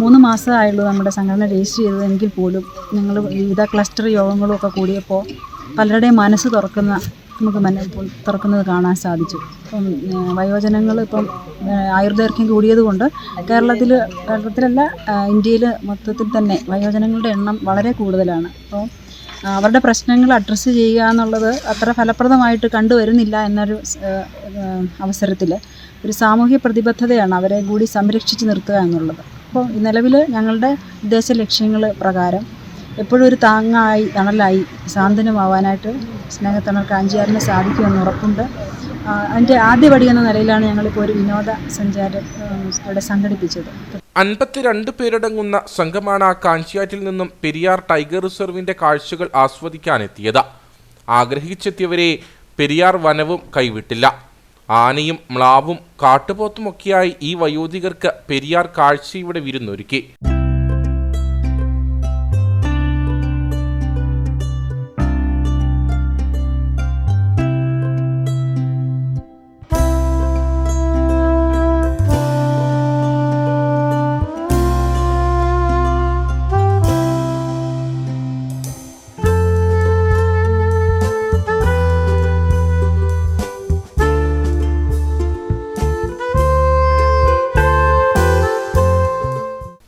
3 മാസമായുള്ളൂ നമ്മുടെ സംഘടന രജിസ്റ്റർ ചെയ്തതെങ്കിൽ പോലും ഞങ്ങൾ വിവിധ ക്ലസ്റ്റർ യോഗങ്ങളും ഒക്കെ കൂടിയപ്പോൾ പലരുടെയും മനസ്സ് തുറക്കുന്നത് കാണാൻ സാധിച്ചു. ഇപ്പം വയോജനങ്ങൾ ഇപ്പം ആയുർദൈർഘ്യം കൂടിയതുകൊണ്ട് കേരളത്തിലല്ല ഇന്ത്യയിൽ മൊത്തത്തിൽ തന്നെ വയോജനങ്ങളുടെ എണ്ണം വളരെ കൂടുതലാണ്. അപ്പോൾ അവരുടെ പ്രശ്നങ്ങൾ അഡ്രസ്സ് ചെയ്യുക എന്നുള്ളത് അത്ര ഫലപ്രദമായിട്ട് കണ്ടുവരുന്നില്ല എന്നൊരു അവസരത്തിൽ ഒരു സാമൂഹ്യ പ്രതിബദ്ധതയാണ് അവരെ കൂടി സംരക്ഷിച്ച് നിർത്തുക എന്നുള്ളത്. അപ്പോൾ നിലവിൽ ഞങ്ങളുടെ ഉദ്ദേശ ലക്ഷ്യങ്ങൾ പ്രകാരം എപ്പോഴും ഒരു തണലായി സാന്ത്വനമാവാനായിട്ട് സ്നേഹത്തണൽ കാഞ്ചിയാറിന് സാധിക്കുമെന്ന് ഉറപ്പുണ്ട്. അതിൻ്റെ ആദ്യപടി എന്ന നിലയിലാണ് ഞങ്ങളിപ്പോൾ ഒരു വിനോദസഞ്ചാരം ഇവിടെ സംഘടിപ്പിച്ചത്. 52 പേരടങ്ങുന്ന സംഘമാണ് കാഞ്ചിയാറ്റിൽ നിന്നും പെരിയാർ ടൈഗർ റിസർവിന്റെ കാഴ്ചകൾ ആസ്വദിക്കാനെത്തിയത്. ആഗ്രഹിച്ചെത്തിയവരെ പെരിയാർ വനവും കൈവിട്ടില്ല. ആനയും മ്ലാവും കാട്ടുപോത്തുമൊക്കെയായി ഈ വയോധികർക്ക് പെരിയാർ കാഴ്ചയുടെ വിരുന്നൊരുക്കി.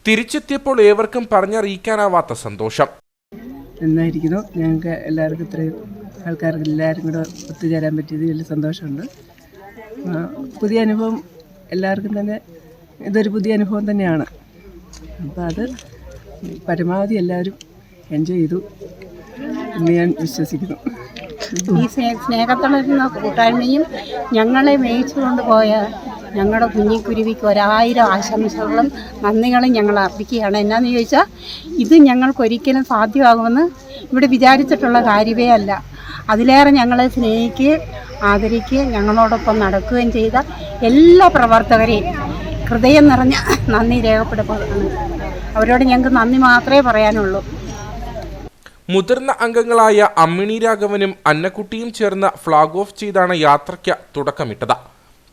തിരിച്ചെത്തിയപ്പോൾ ഏവർക്കും പറഞ്ഞറിയിക്കാനാവാത്ത സന്തോഷം. നന്നായിരിക്കുന്നു. ഞങ്ങൾക്ക് എല്ലാവർക്കും ഇത്രയും ആൾക്കാർക്ക് എല്ലാവരും കൂടെ ഒത്തുചേരാൻ പറ്റിയത് വലിയ സന്തോഷമുണ്ട്. പുതിയ അനുഭവം എല്ലാവർക്കും തന്നെ ഇതൊരു പുതിയ അനുഭവം തന്നെയാണ്. അപ്പോൾ അത് പരമാവധി എല്ലാവരും എൻജോയ് ചെയ്തു എന്ന് ഞാൻ വിശ്വസിക്കുന്നു. ഈ സ്നേഹത്തണൽ കൂട്ടായ്മയും ഞങ്ങളെ മേയിച്ചു കൊണ്ടുപോയ ഞങ്ങളുടെ കുഞ്ഞിക്കുരുവിക്ക് 1000 ആശംസകളും നന്ദികളും ഞങ്ങൾ അർപ്പിക്കുകയാണ്. എന്നാന്ന് ചോദിച്ചാൽ ഇത് ഞങ്ങൾക്കൊരിക്കലും സാധ്യമാകുമെന്ന് ഇവിടെ വിചാരിച്ചിട്ടുള്ള കാര്യമേ അല്ല. അതിലേറെ ഞങ്ങളെ സ്നേഹിക്കുകയും ആദരിക്കുകയും ഞങ്ങളോടൊപ്പം നടക്കുകയും ചെയ്ത എല്ലാ പ്രവർത്തകരെയും ഹൃദയം നിറഞ്ഞ നന്ദി രേഖപ്പെടുത്തുന്നു. അവരോട് ഞങ്ങൾക്ക് നന്ദി മാത്രമേ പറയാനുള്ളൂ. മുതിർന്ന അംഗങ്ങളായ അമ്മിണി രാഘവനും അന്നക്കുട്ടിയും ചേർന്ന് ഫ്ലാഗ് ഓഫ് ചെയ്താണ് യാത്രയ്ക്ക് തുടക്കമിട്ടത്.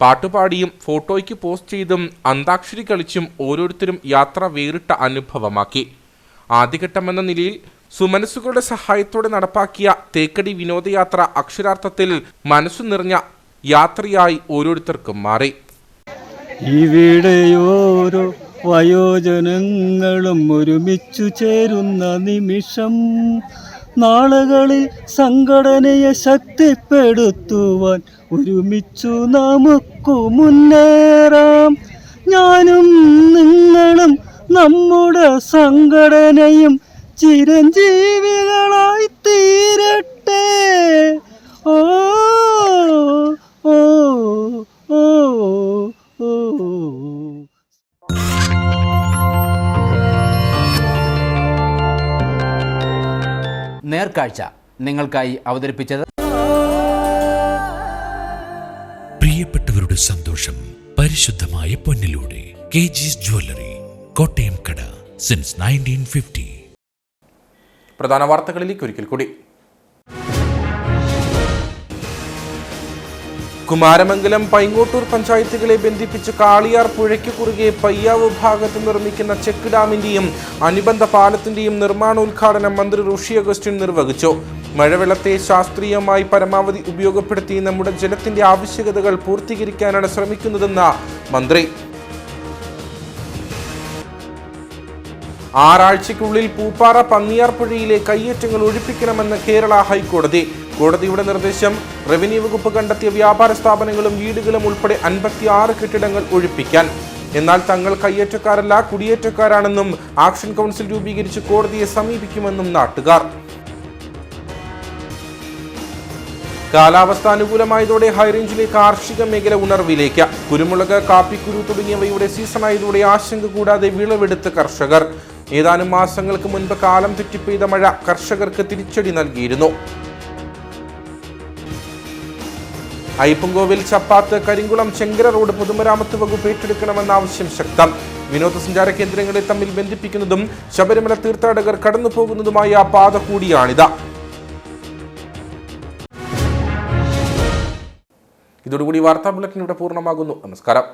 പാട്ടുപാടിയും ഫോട്ടോയ്ക്ക് പോസ്റ്റ് ചെയ്തും അന്താക്ഷരി കളിച്ചും ഓരോരുത്തരും യാത്ര വേറിട്ട അനുഭവമാക്കി. ആദ്യഘട്ടമെന്ന നിലയിൽ സുമനസ്സുകളുടെ സഹായത്തോടെ നടപ്പാക്കിയ തേക്കടി വിനോദയാത്ര അക്ഷരാർത്ഥത്തിൽ മനസ്സു നിറഞ്ഞ യാത്രയായി ഓരോരുത്തർക്കും മാറി. ഇവിടെയോരോ വയോജനങ്ങളും ഒരുമിച്ചു ചേരുന്ന നിമിഷം, നാളുകളിൽ സംഘടനയെ ശക്തിപ്പെടുത്തുവാൻ ഒരുമിച്ചു നമുക്കു മുന്നേറാം. ഞാനും നിങ്ങളും നമ്മുടെ സംഘടനയും ചിരഞ്ജീവികളായി തീരട്ടെ. ഓ ഓ ഓ ഓ. നേർക്കാഴ്ച നിങ്ങൾക്കായി അവതരിപ്പിച്ചത് പ്രിയപ്പെട്ടവരുടെ സന്തോഷം പരിശുദ്ധമായ പൊന്നിലൂടെ കെജിസ് ജ്വല്ലറി, കോട്ടയം കട, സിൻസ് 1950. പ്രധാന വാർത്തകളിലേക്ക് ഒരിക്കൽ കൂടി. കുമാരമംഗലം പൈങ്ങോട്ടൂർ പഞ്ചായത്തുകളെ ബന്ധിപ്പിച്ച് കാളിയാർ പുഴയ്ക്ക് കുറുകെ പയ്യാവ് ഭാഗത്ത് നിർമ്മിക്കുന്ന ചെക്ക് ഡാമിന്റെയും അനുബന്ധ പാലത്തിന്റെയും നിർമ്മാണോദ്ഘാടനം മന്ത്രി റോഷി അഗസ്റ്റിൻ നിർവഹിച്ചു. മഴവെള്ളത്തെ ശാസ്ത്രീയമായി പരമാവധി ഉപയോഗപ്പെടുത്തി നമ്മുടെ ജലത്തിന്റെ ആവശ്യകതകൾ പൂർത്തീകരിക്കാനാണ് ശ്രമിക്കുന്നതെന്ന് മന്ത്രി. 6 ആഴ്ചയ്ക്കുള്ളിൽ പൂപ്പാറ പന്നിയാർ പുഴയിലെ കയ്യേറ്റങ്ങൾ ഒഴിപ്പിക്കണമെന്ന് കേരള ഹൈക്കോടതി. കോടതിയുടെ നിർദ്ദേശം റവന്യൂ വകുപ്പ് കണ്ടെത്തിയ വ്യാപാര സ്ഥാപനങ്ങളും വീടുകളും ഉൾപ്പെടെ 56 കെട്ടിടങ്ങൾ ഒഴിപ്പിക്കാൻ. എന്നാൽ തങ്ങൾ കയ്യേറ്റക്കാരല്ല, കുടിയേറ്റക്കാരാണെന്നും ആക്ഷൻ കൗൺസിൽ രൂപീകരിച്ച് കോടതിയെ സമീപിക്കുമെന്നും നാട്ടുകാർ. കാലാവസ്ഥ അനുകൂലമായതോടെ ഹൈറേഞ്ചിലെ കാർഷിക മേഖല ഉണർവിലേക്ക്. കുരുമുളക്, കാപ്പിക്കുരു തുടങ്ങിയവയുടെ സീസണായതോടെ ആശങ്ക കൂടാതെ വിളവെടുത്ത കർഷകർ. ഏതാനും മാസങ്ങൾക്ക് മുൻപ് കാലം തെറ്റിപ്പെയ്ത മഴ കർഷകർക്ക് തിരിച്ചടി നൽകിയിരുന്നു. അയ്യപ്പൻകോവിൽ ചപ്പാത്ത് കരിങ്കുളം ചെങ്കര റോഡ് പൊതുമരാമത്ത് വകുപ്പ് ഏറ്റെടുക്കണമെന്ന ആവശ്യം ശക്തം. വിനോദസഞ്ചാര കേന്ദ്രങ്ങളെ തമ്മിൽ ബന്ധിപ്പിക്കുന്നതും ശബരിമല തീർത്ഥാടകർ കടന്നുപോകുന്നതുമായ പാത കൂടിയാണിത്. ഇതോടുകൂടി വാർത്താ ബുള്ളറ്റിൻ ഇവിടെ പൂർണ്ണമാകുന്നു. നമസ്കാരം.